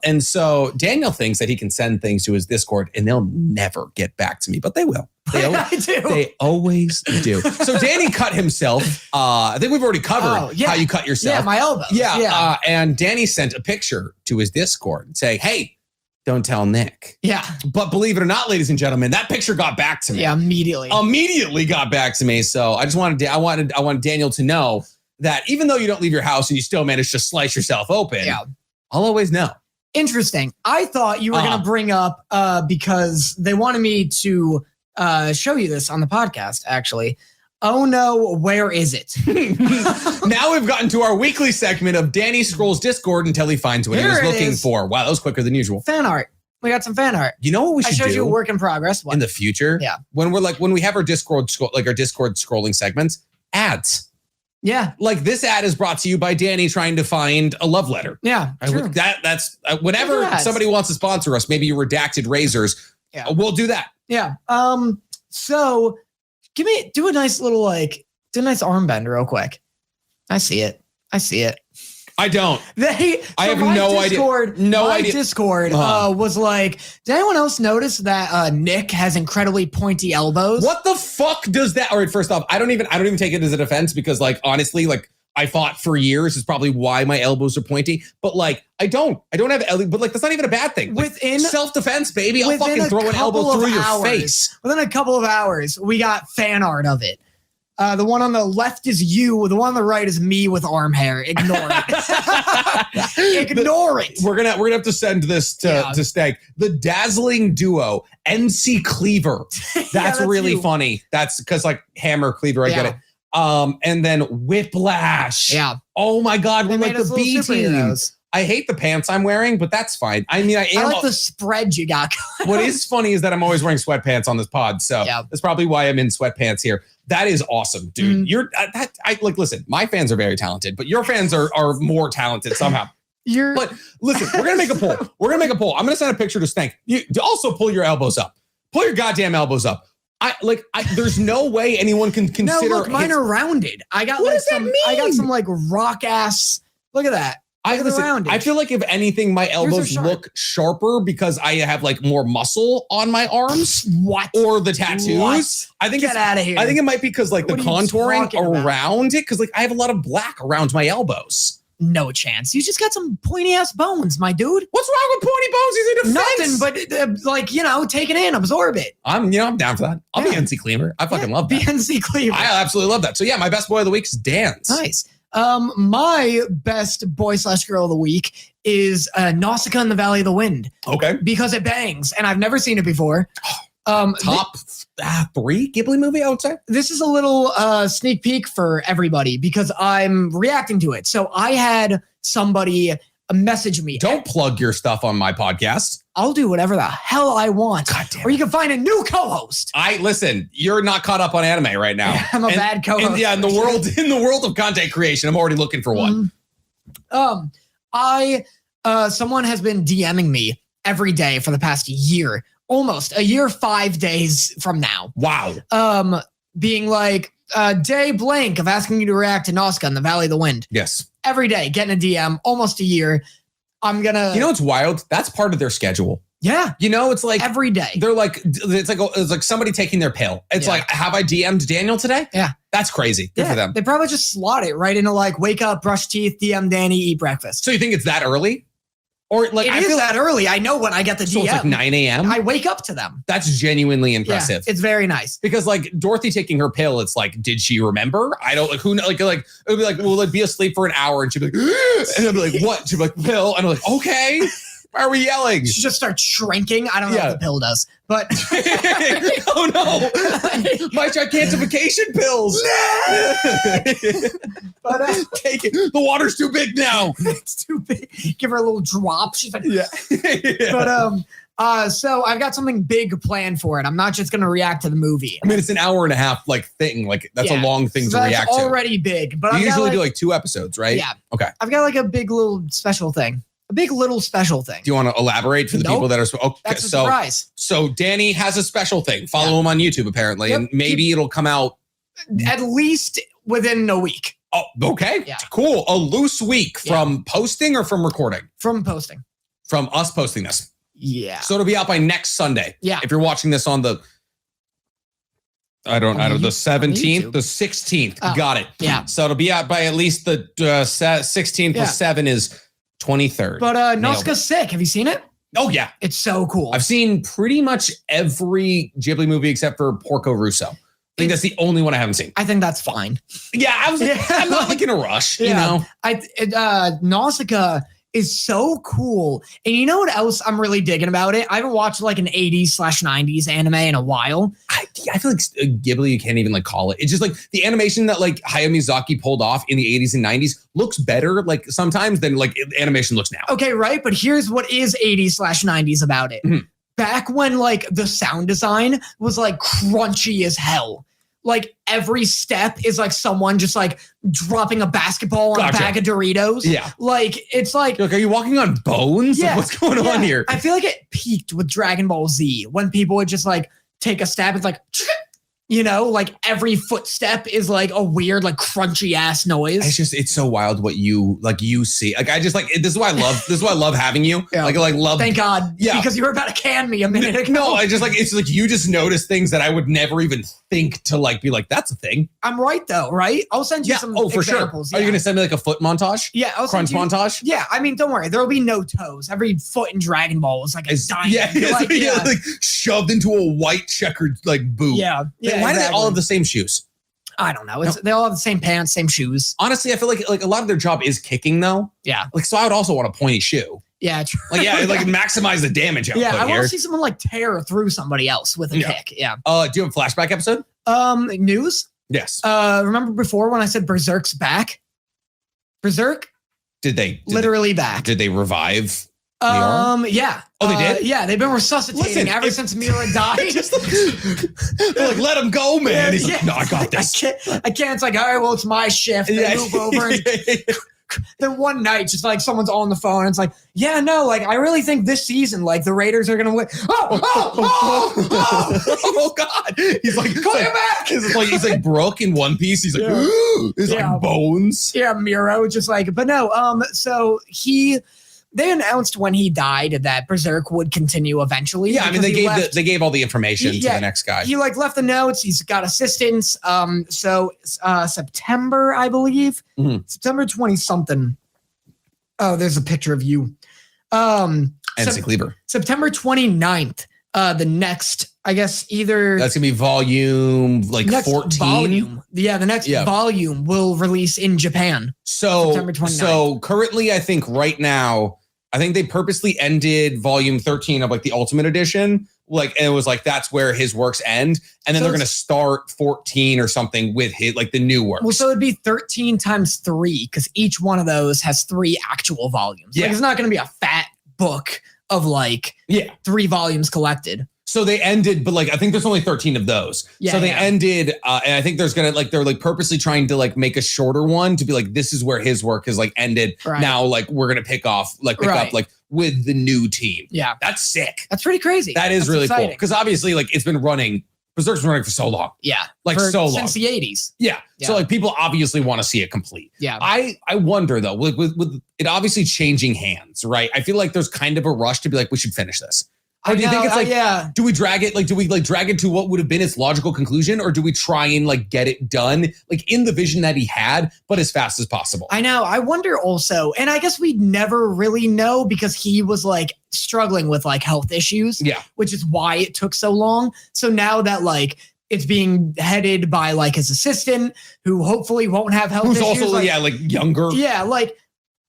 And so Daniel thinks that he can send things to his Discord and they'll never get back to me, but they will. They always do. So Danny cut himself. I think we've already covered how you cut yourself. Yeah, my elbow. Yeah. And Danny sent a picture to his Discord saying, "Hey, don't tell Nick." Yeah. But believe it or not, ladies and gentlemen, that picture got back to me. Yeah, immediately. Immediately got back to me. So I just wanted I wanted Daniel to know that even though you don't leave your house and you still manage to slice yourself open, I'll always know. Interesting. I thought you were going to bring up because they wanted me to show you this on the podcast, actually. Oh no, where is it? Now we've gotten to our weekly segment of Danny scrolls Discord until he finds what he was looking for. Wow, that was quicker than usual. Fan art. We got some fan art. You know what we should do? I showed you a work in progress. In the future? Yeah. When we have our Discord scrolling segments, ads. Yeah. Like this ad is brought to you by Danny trying to find a love letter. Yeah. That's whenever somebody wants to sponsor us, maybe redacted razors. Yeah. We'll do that. Yeah. So do a nice little do a nice armband real quick. I see it. I don't. I have no idea. My Discord was like, did anyone else notice that Nick has incredibly pointy elbows? What the fuck does that? All right, first off, I don't even take it as a defense because honestly, I fought for years is probably why my elbows are pointy. But I don't have elbows, but that's not even a bad thing. Within self-defense, baby, I'll fucking throw an elbow through your face. Within a couple of hours, we got fan art of it. The one on the left is you. The one on the right is me with arm hair. Ignore it. Ignore it. We're gonna have to send this to Stank. The dazzling duo, NC Cleaver. That's really funny. That's because Hammer Cleaver. I get it. And then Whiplash. Yeah. Oh my God. We're like the B team. I hate the pants I'm wearing, but that's fine. I mean, I like the spread you got. What is funny is that I'm always wearing sweatpants on this pod. So that's probably why I'm in sweatpants here. That is awesome, dude. Listen, my fans are very talented, but your fans are more talented somehow. But listen, we're going to make a poll. I'm going to send a picture to Stank. You also pull your elbows up. Pull your goddamn elbows up. There's no way anyone can consider. No, look, mine are rounded. I got some rock ass. Look at that. I feel like if anything, my elbows look sharper because I have more muscle on my arms. What? Or the tattoos. What? I think Get out of here. I think it might be because the contouring around it, because I have a lot of black around my elbows. No chance. You just got some pointy ass bones, my dude. What's wrong with pointy bones? He's in defense. Nothing, but take it in, absorb it. I'm down for that. I'll be NC Cleaver. I fucking love that. NC Cleaver. I absolutely love that. So yeah, my best boy of the week is Dance. Nice. My best boy/girl of the week is Nausicaa in the Valley of the Wind. Okay. Because it bangs, and I've never seen it before. Top 3 Ghibli movie, I would say. This is a little sneak peek for everybody because I'm reacting to it. So I had somebody message me. Don't plug your stuff on my podcast. I'll do whatever the hell I want. Or you can find a new co-host. Listen, you're not caught up on anime right now. I'm a bad co-host. In the world of content creation, I'm already looking for one. Someone has been DMing me every day for the past year. Almost a year, 5 days from now. Wow. Being day blank of asking you to react to Nausicaa in the Valley of the Wind. Yes. Every day, getting a DM, almost a year. I'm gonna. It's wild. That's part of their schedule. Yeah. It's every day. They're it's like somebody taking their pill. It's have I DM'd Daniel today? Yeah. That's crazy. Good for them. They probably just slot it right into wake up, brush teeth, DM Danny, eat breakfast. So you think it's that early? Or I feel that early. I know when I get the DM. So it's 9 a.m.? I wake up to them. That's genuinely impressive. Yeah, it's very nice. Because Dorothy taking her pill, it's did she remember? I don't who it would be will it be asleep for an hour? And she'd be and I'd be what? She'd be pill. And I'm okay. Why are we yelling? She just starts shrinking. I don't know what the pill does, but oh no, my gigantification pills. But take it. The water's too big now. It's too big. Give her a little drop. She's like, yeah. But so I've got something big planned for it. I'm not just gonna react to the movie. I mean, it's an hour and a half like thing. Like that's a long thing to react to. That's already big. But you usually do like 2 episodes, right? Yeah. Okay. I've got like a big little special thing. A big little special thing. Do you want to elaborate for the people that are okay? That's a surprise. So Danny has a special thing. Follow him on YouTube apparently, and maybe it'll come out at least within a week. Oh, okay. Yeah. Cool. A loose week from posting or from recording? From posting. From us posting this. Yeah. So it'll be out by next Sunday. Yeah. If you're watching this on the, the 17th, the 16th. Oh, got it. Yeah. So it'll be out by at least the 16th plus 7 is 23rd. But Nausicaa's sick. Have you seen it? Oh, yeah. It's so cool. I've seen pretty much every Ghibli movie except for Porco Rosso. I think that's the only one I haven't seen. I think that's fine. Yeah, I'm not like in a rush, you know? Nausicaa is so cool. And you know what else I'm really digging about it? I haven't watched like an 80s/90s anime in a while. I feel like Ghibli, you can't even like call it. It's just like the animation that like Hayao Miyazaki pulled off in the 80s and 90s looks better like sometimes than like animation looks now. Okay, right? But here's what is 80s/90s about it. Mm-hmm. Back when like the sound design was like crunchy as hell. Like every step is like someone just like dropping a basketball on a bag of Doritos. Yeah. Like it's like, are you walking on bones? Yeah. Like, what's going on here? I feel like it peaked with Dragon Ball Z when people would just like take a stab. It's like, you know, like every footstep is like a weird, like crunchy ass noise. It's so wild what you see. Like, I just like, this is why I love having you. Yeah. Like love. Thank God. Yeah. Because you were about to can me a minute ago. No, I just like, it's like, you just notice things that I would never even think to like, be like, that's a thing. I'm right though, right? I'll send you some for examples. Sure. Are you going to send me like a foot montage? Yeah. Crunch montage? Yeah. I mean, don't worry. There'll be no toes. Every foot in Dragon Ball is like a diamond. Yeah. Like shoved into a white checkered like boot. Yeah. Yeah. Why do they all have the same shoes? I don't know. They all have the same pants, same shoes. Honestly, I feel like a lot of their job is kicking though. Yeah. Like, so I would also want a pointy shoe. Yeah. True. Like, maximize the damage output. Yeah. I want to see someone like tear through somebody else with a kick. Yeah. Do you have a flashback episode? News? Yes. Remember before when I said Berserk's back? Berserk? Did they back? Did they revive? Yeah. Oh, they did? Yeah, they've been resuscitating ever since Mira died. They're like, let him go, man. He's like, no, I got this. I can't. It's like, all right, well, it's my shift. They move over. And then one night, just like someone's on the phone. And it's like, yeah, no, like I really think this season, like the Raiders are gonna win. Oh God! He's like, call you back. He's like Brooke in One Piece. He's like, he's like bones. Yeah, Miro, just like, but no. So they announced when he died that Berserk would continue eventually. Yeah, I mean they gave all the information to the next guy. He like left the notes. He's got assistants. September, I believe, September 20-something. Oh, there's a picture of you. Anson Kleber. September 29th. The next, I guess, either that's gonna be volume like 14. Volume. Yeah, the next volume will release in Japan. So currently, I think right now, I think they purposely ended volume 13 of like the Ultimate Edition. Like, and it was like, that's where his works end. And then they're going to start 14 or something with his, like the new works. Well, so it'd be 13 times 3 because each one of those has 3 actual volumes. Yeah. Like, it's not going to be a fat book of like 3 volumes collected. So they ended, but like, I think there's only 13 of those. Yeah, so they ended, and I think there's going to like, they're like purposely trying to like make a shorter one to be like, this is where his work has like ended. Right. Now, like, we're going to pick up like with the new team. Yeah. That's sick. That's pretty crazy. That's really exciting. Cool. Because obviously like it's been running, Berserk's been running for so long. Yeah. Like so long. Since the 80s. Yeah. So like people obviously want to see it complete. Yeah. I wonder though, with it obviously changing hands, right? I feel like there's kind of a rush to be like, we should finish this. Or do you think it's like, do we drag it? Like, do we like drag it to what would have been its logical conclusion? Or do we try and like get it done like in the vision that he had, but as fast as possible? I know. I wonder also, and I guess we'd never really know because he was like struggling with like health issues. Yeah. Which is why it took so long. So now that like it's being headed by like his assistant who hopefully won't have health issues. Who's also, like younger. Yeah. Like,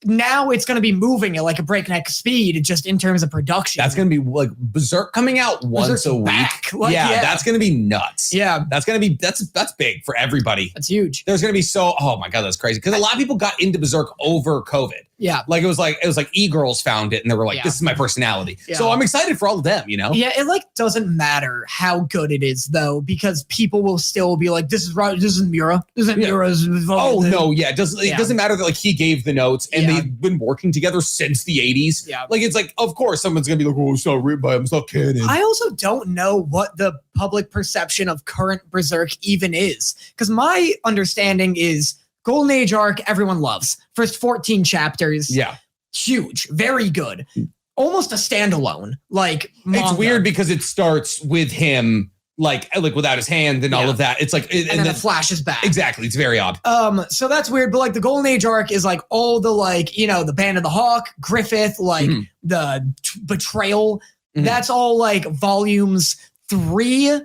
now it's going to be moving at like a breakneck speed just in terms of production. That's going to be like Berserk coming out once a week. Yeah, that's going to be nuts. Yeah. That's going to be, that's big for everybody. That's huge. There's going to be oh my God, that's crazy. Because a lot of people got into Berserk over COVID. Yeah. Like it was like e-girls found it and they were like, this is my personality. Yeah. So I'm excited for all of them, Yeah, it like doesn't matter how good it is though, because people will still be like, this is right, this is Mura. This isn't Mura's. Oh no, yeah. It doesn't matter that like he gave the notes and they've been working together since the 80s. Yeah. Like it's like, of course someone's gonna be like, oh, it's not written by him, it's not canon. I also don't know what the public perception of current Berserk even is. Because my understanding is Golden Age arc, everyone loves. First 14 chapters. Yeah. Huge. Very good. Almost a standalone. Like manga. It's weird because it starts with him like without his hand and all of that. It's like and then it flashes back. Exactly. It's very odd. So that's weird. But like the Golden Age arc is like all the like, you know, the Band of the Hawk, Griffith, like the betrayal. That's all like volumes 3.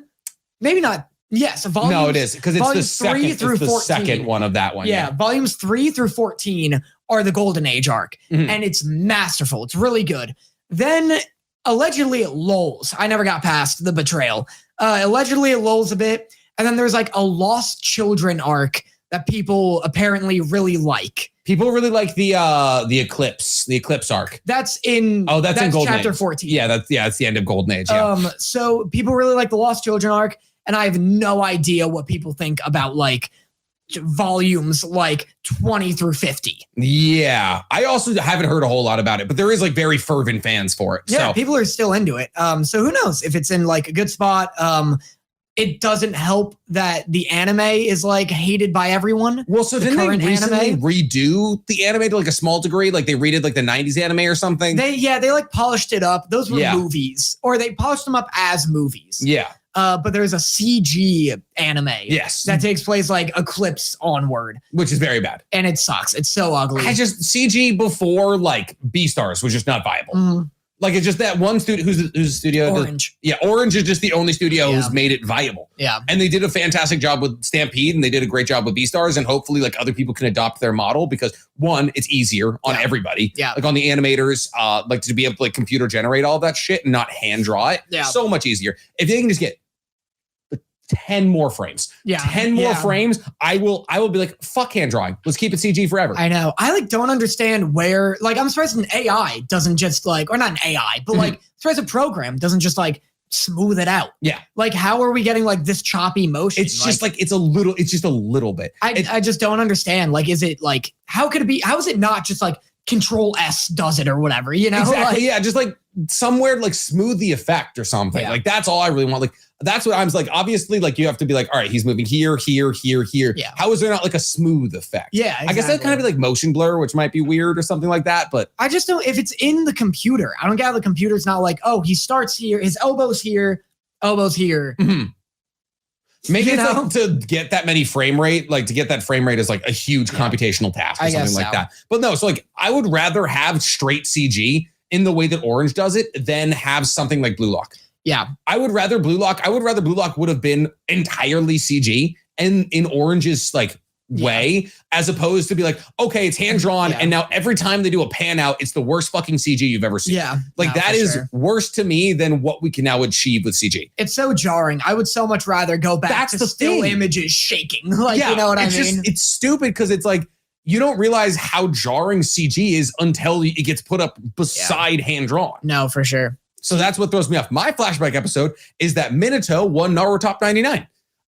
Maybe not. Yes, volumes. No, it is because it's the second. It's the second one of that one. Yeah, volumes 3 through 14 are the Golden Age arc, and it's masterful. It's really good. Then allegedly it lulls. I never got past the betrayal. Allegedly it lulls a bit, and then there's like a Lost Children arc that people apparently really like. People really like the Eclipse arc. That's in that's in Golden chapter Age. 14. Yeah, it's the end of Golden Age. Yeah. So people really like the Lost Children arc. And I have no idea what people think about like volumes like 20 through 50. Yeah. I also haven't heard a whole lot about it, but there is like very fervent fans for it. Yeah, so. People are still into it. So who knows if it's in like a good spot. It doesn't help that the anime is like hated by everyone. Well, so didn't they recently redo the anime to like a small degree? Like they redid like the 90s anime or something? They like polished it up. Those were movies, or they polished them up as movies. Yeah. But there's a CG anime. Yes. That takes place like Eclipse onward. Which is very bad. And it sucks. It's so ugly. CG before like Beastars was just not viable. Like it's just that one studio who's the studio? Orange. Orange is just the only studio who's made it viable. Yeah. And they did a fantastic job with Stampede and they did a great job with Beastars, and hopefully like other people can adopt their model because one, it's easier on everybody. Yeah. Like on the animators, like to be able to like computer generate all that shit and not hand draw it. Yeah. So much easier. If they can just get 10 more frames. Yeah. 10 more frames. I will be like, fuck hand drawing. Let's keep it CG forever. I know. I like don't understand where, like, I'm surprised an AI doesn't just like, or not an AI, but like, surprised a program doesn't just like smooth it out. Yeah. Like, how are we getting like this choppy motion? It's just like, it's just a little bit. I just don't understand. Like, is it like, how could it be, how is it not just like Control S does it or whatever, you know? Exactly. Like, yeah. Just like somewhere like smooth the effect or something. Yeah. Like that's all I really want. Like, that's what I'm like, obviously, like you have to be like, all right, he's moving here, here, here, here. Yeah. How is there not like a smooth effect? Yeah, exactly. I guess that kind of be like motion blur, which might be weird or something like that. But I just don't, if it's in the computer, I don't get how the computer's not like, oh, he starts here, his elbow's here, elbow's here. Maybe it's like to get that many frame rate, like to get that frame rate is like a huge computational task or something like that. But no, so like I would rather have straight CG in the way that Orange does it than have something like Blue Lock. Yeah. I would rather Blue Lock would have been entirely CG and in Orange's like way, as opposed to be like, okay, it's hand drawn. And now every time they do a pan out, it's the worst fucking CG you've ever seen. Yeah. Like that is worse to me than what we can now achieve with CG. It's so jarring. I would so much rather go back to still images shaking. Like, you know what I mean? It's stupid because it's like, you don't realize how jarring CG is until it gets put up beside hand drawn. No, for sure. So that's what throws me off. My flashback episode is that Minato won Naruto Top 99.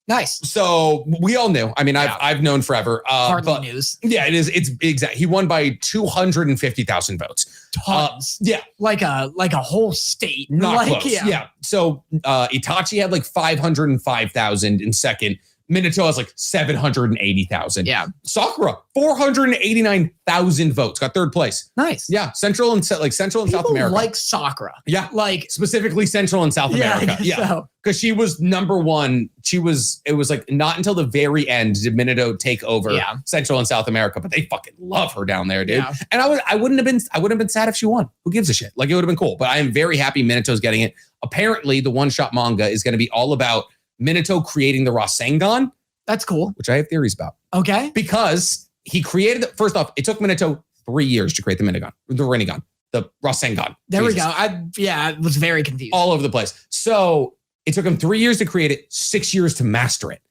Nice. So we all knew. I mean, I've known forever. Hardly news. Yeah, it is. It's exact. He won by 250,000 votes. Tons. Yeah, like a whole state. Not like, close. Yeah. So Itachi had like 505,000 in second. Minato has like 780,000. Yeah. Sakura, 489,000 votes. Got third place. Nice. Yeah. Central and South America. People like Sakura. Yeah. Like specifically Central and South America. Yeah. Because she was number one. It was like not until the very end did Minato take over Central and South America, but they fucking love her down there, dude. Yeah. And I wouldn't have been sad if she won. Who gives a shit? Like it would have been cool. But I am very happy Minato's getting it. Apparently, the one-shot manga is going to be all about Minato creating the Rasengan. That's cool. Which I have theories about. Okay. Because he created it. First off, it took Minato 3 years to create the Rinnegan, the Rasengan. There we go. I was very confused. All over the place. So it took him 3 years to create it, 6 years to master it.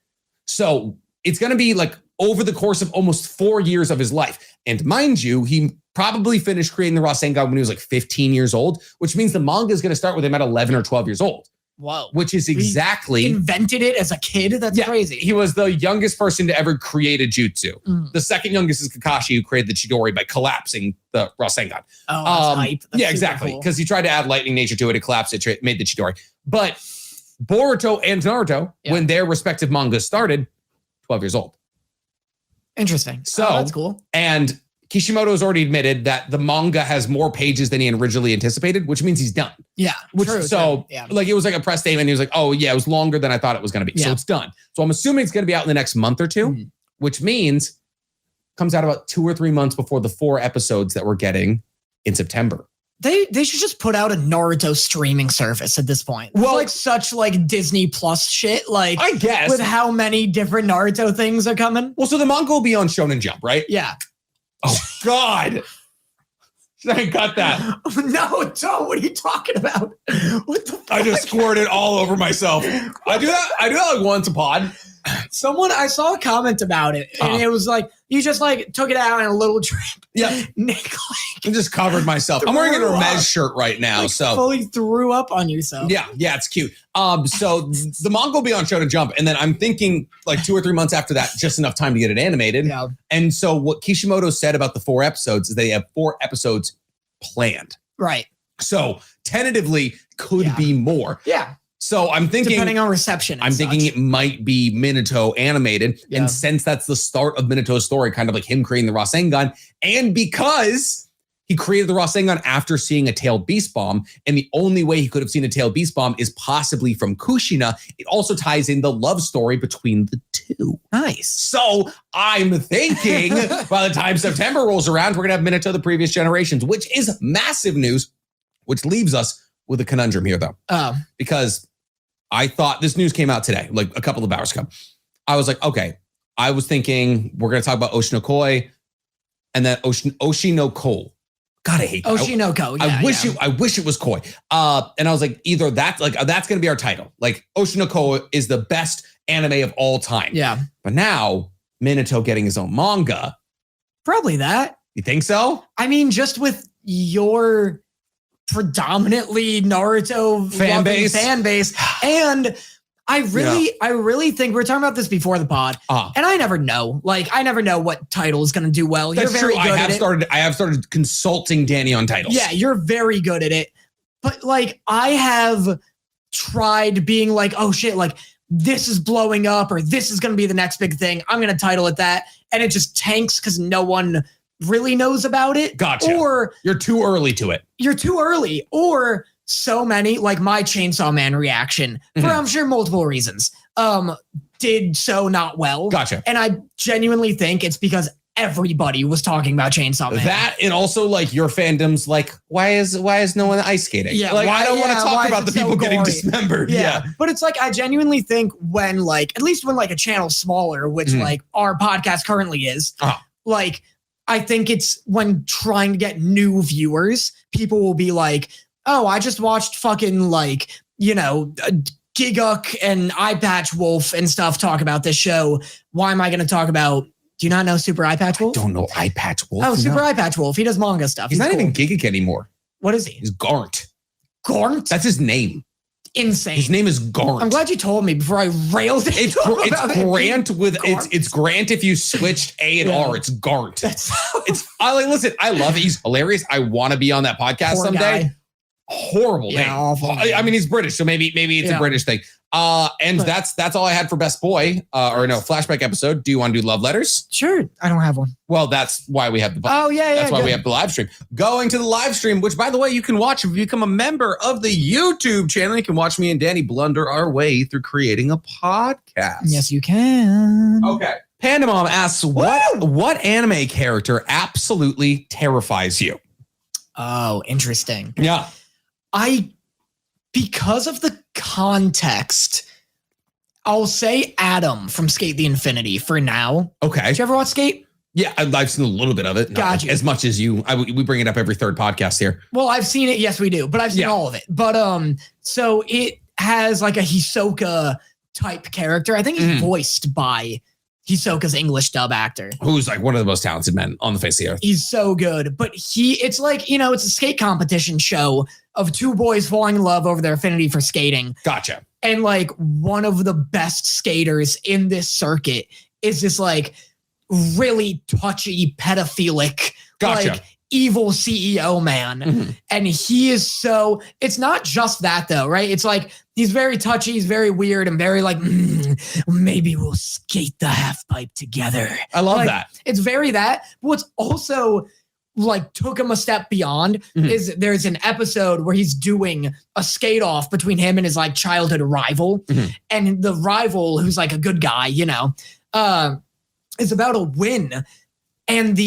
So it's going to be like over the course of almost 4 years of his life. And mind you, he probably finished creating the Rasengan when he was like 15 years old, which means the manga is going to start with him at 11 or 12 years old. Whoa. Which is exactly... He invented it as a kid? That's crazy. He was the youngest person to ever create a jutsu. The second youngest is Kakashi, who created the Chidori by collapsing the Rasengan. Oh, that's hype. That's exactly. Cool. Because he tried to add lightning nature to it, it collapsed it, made the Chidori. But Boruto and Naruto, when their respective mangas started, 12 years old. Interesting. So that's cool. And Kishimoto has already admitted that the manga has more pages than he originally anticipated, which means he's done. Yeah. Like it was like a press statement. He was like, oh yeah, it was longer than I thought it was going to be. So it's done. So I'm assuming it's going to be out in the next month or two, which means comes out about 2 or 3 months before the 4 episodes that we're getting in September. They should just put out a Naruto streaming service at this point. Well, like such like Disney Plus shit. Like I guess with how many different Naruto things are coming. Well, so the manga will be on Shonen Jump, right? Yeah. Oh God. I got that. No, don't. What are you talking about? What the fuck? I just squirted all over myself. I do that like once a pod. I saw a comment about it, and it was like, you just like took it out in a little drip. Yeah. Nick, I just covered myself. I'm wearing a Hermes shirt right now. Like so fully threw up on yourself. Yeah, it's cute. So the manga will be on Shonen Jump, and then I'm thinking like 2 or 3 months after that, just enough time to get it animated. Yeah. And so what Kishimoto said about the 4 episodes is they have 4 episodes planned. Right. So tentatively could be more. Yeah. So I'm thinking, depending on reception, I'm thinking it might be Minato animated. Yeah. And since that's the start of Minato's story, kind of like him creating the Rasengan, and because he created the Rasengan after seeing a tailed beast bomb, and the only way he could have seen a tailed beast bomb is possibly from Kushina, it also ties in the love story between the two. Nice. So I'm thinking by the time September rolls around, we're going to have Minato the previous generations, which is massive news, which leaves us with a conundrum here, though. Because I thought this news came out today, like a couple of hours ago. I was like, okay, I was thinking we're going to talk about Oshinokoi and then Oshinoko. God, I hate that. Oshinoko. I wish it was Koi. And I was like, either that's going to be our title. Like Oshinoko is the best anime of all time. Yeah. But now Minato getting his own manga. Probably that. You think so? I mean, just with your predominantly Naruto fan base. And I really think we're talking about this before the pod, and I never know. Like, I never know what title is going to do well. That's you're very true. good at it. I have started consulting Danny on titles. Yeah, you're very good at it. But like, I have tried being like, oh shit, like this is blowing up, or this is going to be the next big thing. I'm going to title it that, and it just tanks because no one really knows about it. Gotcha. Or you're too early to it. You're too early. Or so many, like my Chainsaw Man reaction, for I'm sure multiple reasons, did so not well. Gotcha. And I genuinely think it's because everybody was talking about Chainsaw Man. That, and also like your fandom's like, why is no one ice skating? Yeah, like I don't want to talk about the people getting dismembered. Yeah. But it's like, I genuinely think when like, at least when like a channel's smaller, which like our podcast currently is, like, I think it's when trying to get new viewers, people will be like, oh, I just watched fucking like, Giguk and Eye Patch Wolf and stuff talk about this show. Why am I going to talk about, do you not know Super Eye Patch Wolf? I don't know Eye Patch Wolf. Oh, Super Eye Patch Wolf. He does manga stuff. He's not even Giguk anymore. What is he? He's Garnt. Garnt? That's his name. Insane. His name is Garnt. I'm glad you told me before I railed it. It's Grant with it's Grant if you switched A and R. It's Garnt. Listen, I love it. He's hilarious. I want to be on that podcast someday. Guy. Horrible name. Awful name. I mean, he's British, so maybe it's a British thing. And that's all I had for Best Boy, Flashback episode. Do you want to do love letters? Sure. I don't have one. Well, that's why we have the that's why we have the live stream. Going to the live stream, which by the way, you can watch if you become a member of the YouTube channel. You can watch me and Danny blunder our way through creating a podcast. Yes, you can. Okay. Panda Mom asks, what anime character absolutely terrifies you? Oh, interesting. Yeah. Because of the context, I'll say Adam from Skate the Infinity for now. Okay. Did you ever watch Skate? Yeah, I've seen a little bit of it. Not like as much as you. We bring it up every third podcast here. Well, I've seen it. Yes, we do. But I've seen all of it. But so it has like a Hisoka type character. I think he's voiced by Hisoka's English dub actor, who's like one of the most talented men on the face of the earth. He's so good. But it's like, you know, it's a skate competition show of two boys falling in love over their affinity for skating. Gotcha. And like one of the best skaters in this circuit is this like really touchy, pedophilic, like evil CEO man. And he is so, it's not just that though, right? It's like, he's very touchy, he's very weird and very like, maybe we'll skate the half pipe together. I love that. It's very that. But what's also like took him a step beyond is there's an episode where he's doing a skate off between him and his like childhood rival. And the rival, who's like a good guy, you know, is about to win. And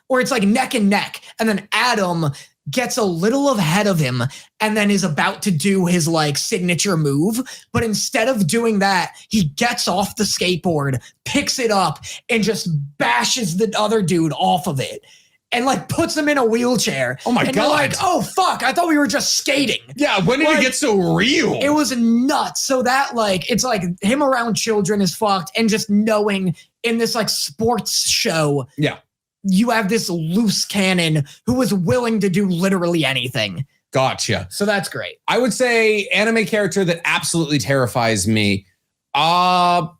or it's like neck and neck. And then Adam gets a little ahead of him and then is about to do his like signature move. But instead of doing that, he gets off the skateboard, picks it up and just bashes the other dude off of it. And like puts him in a wheelchair. Oh my God. You're like, oh fuck, I thought we were just skating. Yeah, when did it get so real? It was nuts. So that like, it's like him around children is fucked. And just knowing in this like sports show, you have this loose cannon who is willing to do literally anything. Gotcha. So that's great. I would say anime character that absolutely terrifies me. Probably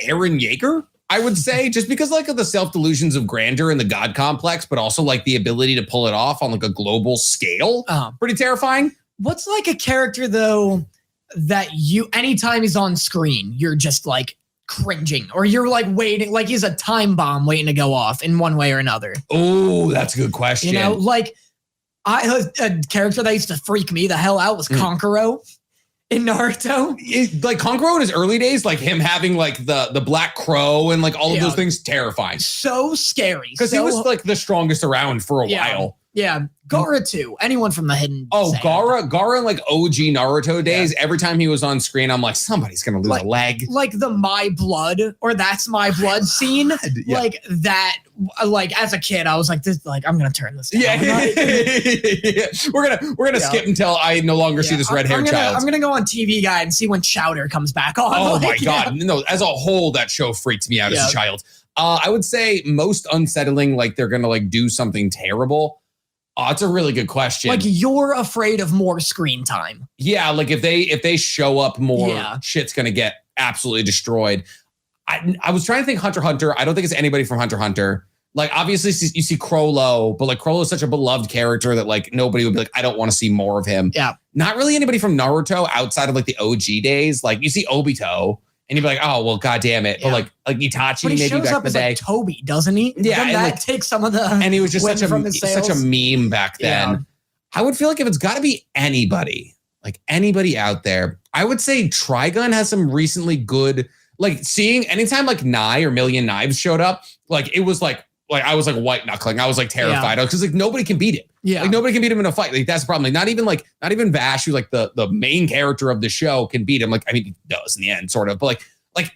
Eren Yeager. I would say, just because like of the self-delusions of grandeur and the god complex, but also like the ability to pull it off on like a global scale. Pretty terrifying. What's like a character though that anytime he's on screen, you're just like cringing or you're like waiting, like he's a time bomb waiting to go off in one way or another? Oh, that's a good question. You know, like a character that used to freak me the hell out was Kankuro. In Naruto, like Kankuro in his early days, like him having like the black crow and like all of those things, terrifying. So scary. Because he was like the strongest around for a while. Yeah. Gaara too. Anyone from the hidden. Oh, Gaara in like OG Naruto days. Every time he was on screen, I'm like, somebody's gonna lose a leg. Like the My Blood or That's My Blood scene. Like that. Like as a kid, I was like, this. Like I'm gonna turn this down. We're gonna skip until I no longer see this red haired child. I'm gonna go on TV Guide and see when Chowder comes back on. Oh my God! No, as a whole, that show freaked me out as a child. I would say most unsettling. Like they're gonna like do something terrible. Oh, it's a really good question. Like you're afraid of more screen time. Yeah, like if they show up more, shit's gonna get absolutely destroyed. I was trying to think Hunter x Hunter. I don't think it's anybody from Hunter x Hunter. Like obviously you see Crollo, but like Crollo is such a beloved character that like nobody would be like, I don't want to see more of him. Yeah. Not really anybody from Naruto outside of like the OG days. Like you see Obito. And you'd be like, oh, well, God damn it. But like Itachi maybe back in the day. Like Toby, doesn't he? Yeah. And that takes some of the and he was just such a meme back then. Yeah. I would feel like if it's got to be anybody, like anybody out there, I would say Trigun has some recently good, like seeing anytime like Nye or Million Knives showed up, like it was like I was like white knuckling. I was like terrified because like nobody can beat him. Yeah. Like nobody can beat him in a fight. Like that's the problem. Like not even Vash, who's like the main character of the show, can beat him. Like, I mean, he does in the end, sort of. But like,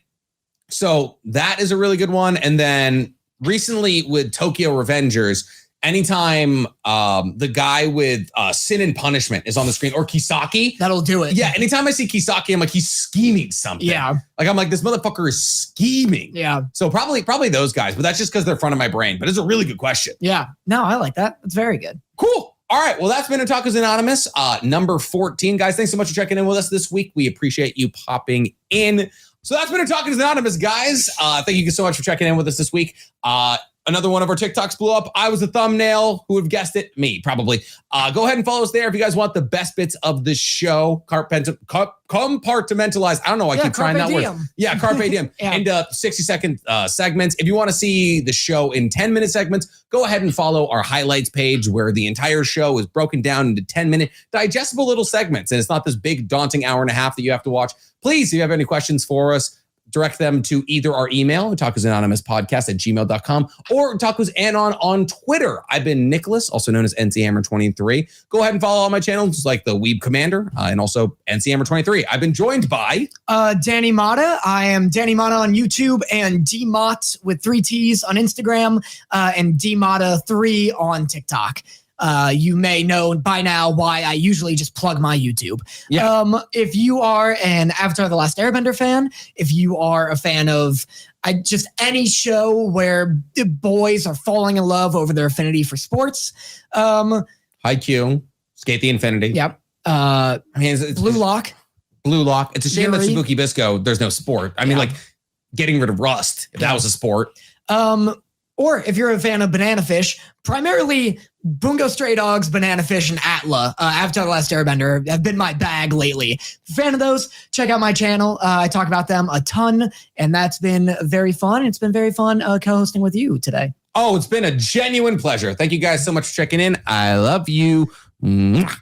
so that is a really good one. And then recently with Tokyo Revengers, anytime the guy with Sin and Punishment is on the screen, or Kisaki, that'll do it. Yeah, anytime I see Kisaki, I'm like, he's scheming something. Yeah. Like I'm like, this motherfucker is scheming. Yeah. So probably those guys, but that's just because they're front of my brain. But it's a really good question. Yeah. No, I like that. It's very good. Cool. All right. Well, that's been Otakus Anonymous, number 14. Guys, thanks so much for checking in with us this week. We appreciate you popping in. So that's been Otakus Anonymous, guys. Thank you so much for checking in with us this week. Another one of our TikToks blew up. I was the thumbnail. Who would have guessed it? Me, probably. Go ahead and follow us there if you guys want the best bits of the show. Compartmentalized. I don't know. I keep trying that word. Yeah, carpe diem. And 60-second segments. If you want to see the show in 10-minute segments, go ahead and follow our highlights page where the entire show is broken down into 10-minute digestible little segments. And it's not this big daunting hour and a half that you have to watch. Please, if you have any questions for us, direct them to either our email, otakusanonymouspodcast@gmail.com, or otakusanon on Twitter. I've been Nicholas, also known as NCHammer23. Go ahead and follow all my channels like the Weeb Commander and also NCHammer23. I've been joined by Danny Motta. I am Danny Motta on YouTube and DMott with 3 T's on Instagram and DMotta3 on TikTok. You may know by now why I usually just plug my YouTube. Yeah. If you are an Avatar: The Last Airbender fan, if you are a fan of just any show where the boys are falling in love over their affinity for sports, Haikyuu, Skate the Infinity. Yep. I mean, it's Blue Lock. Blue Lock. It's a shame that Yuri. Shibuki Bisco, there's no sport. I mean, like getting rid of Rust, if that was a sport. Or if you're a fan of Banana Fish, primarily Bungo Stray Dogs, Banana Fish, and Atla, Avatar: The Last Airbender have been my bag lately. Fan of those, check out my channel. I talk about them a ton, and that's been very fun. It's been very fun co-hosting with you today. Oh, it's been a genuine pleasure. Thank you guys so much for checking in. I love you. Mwah.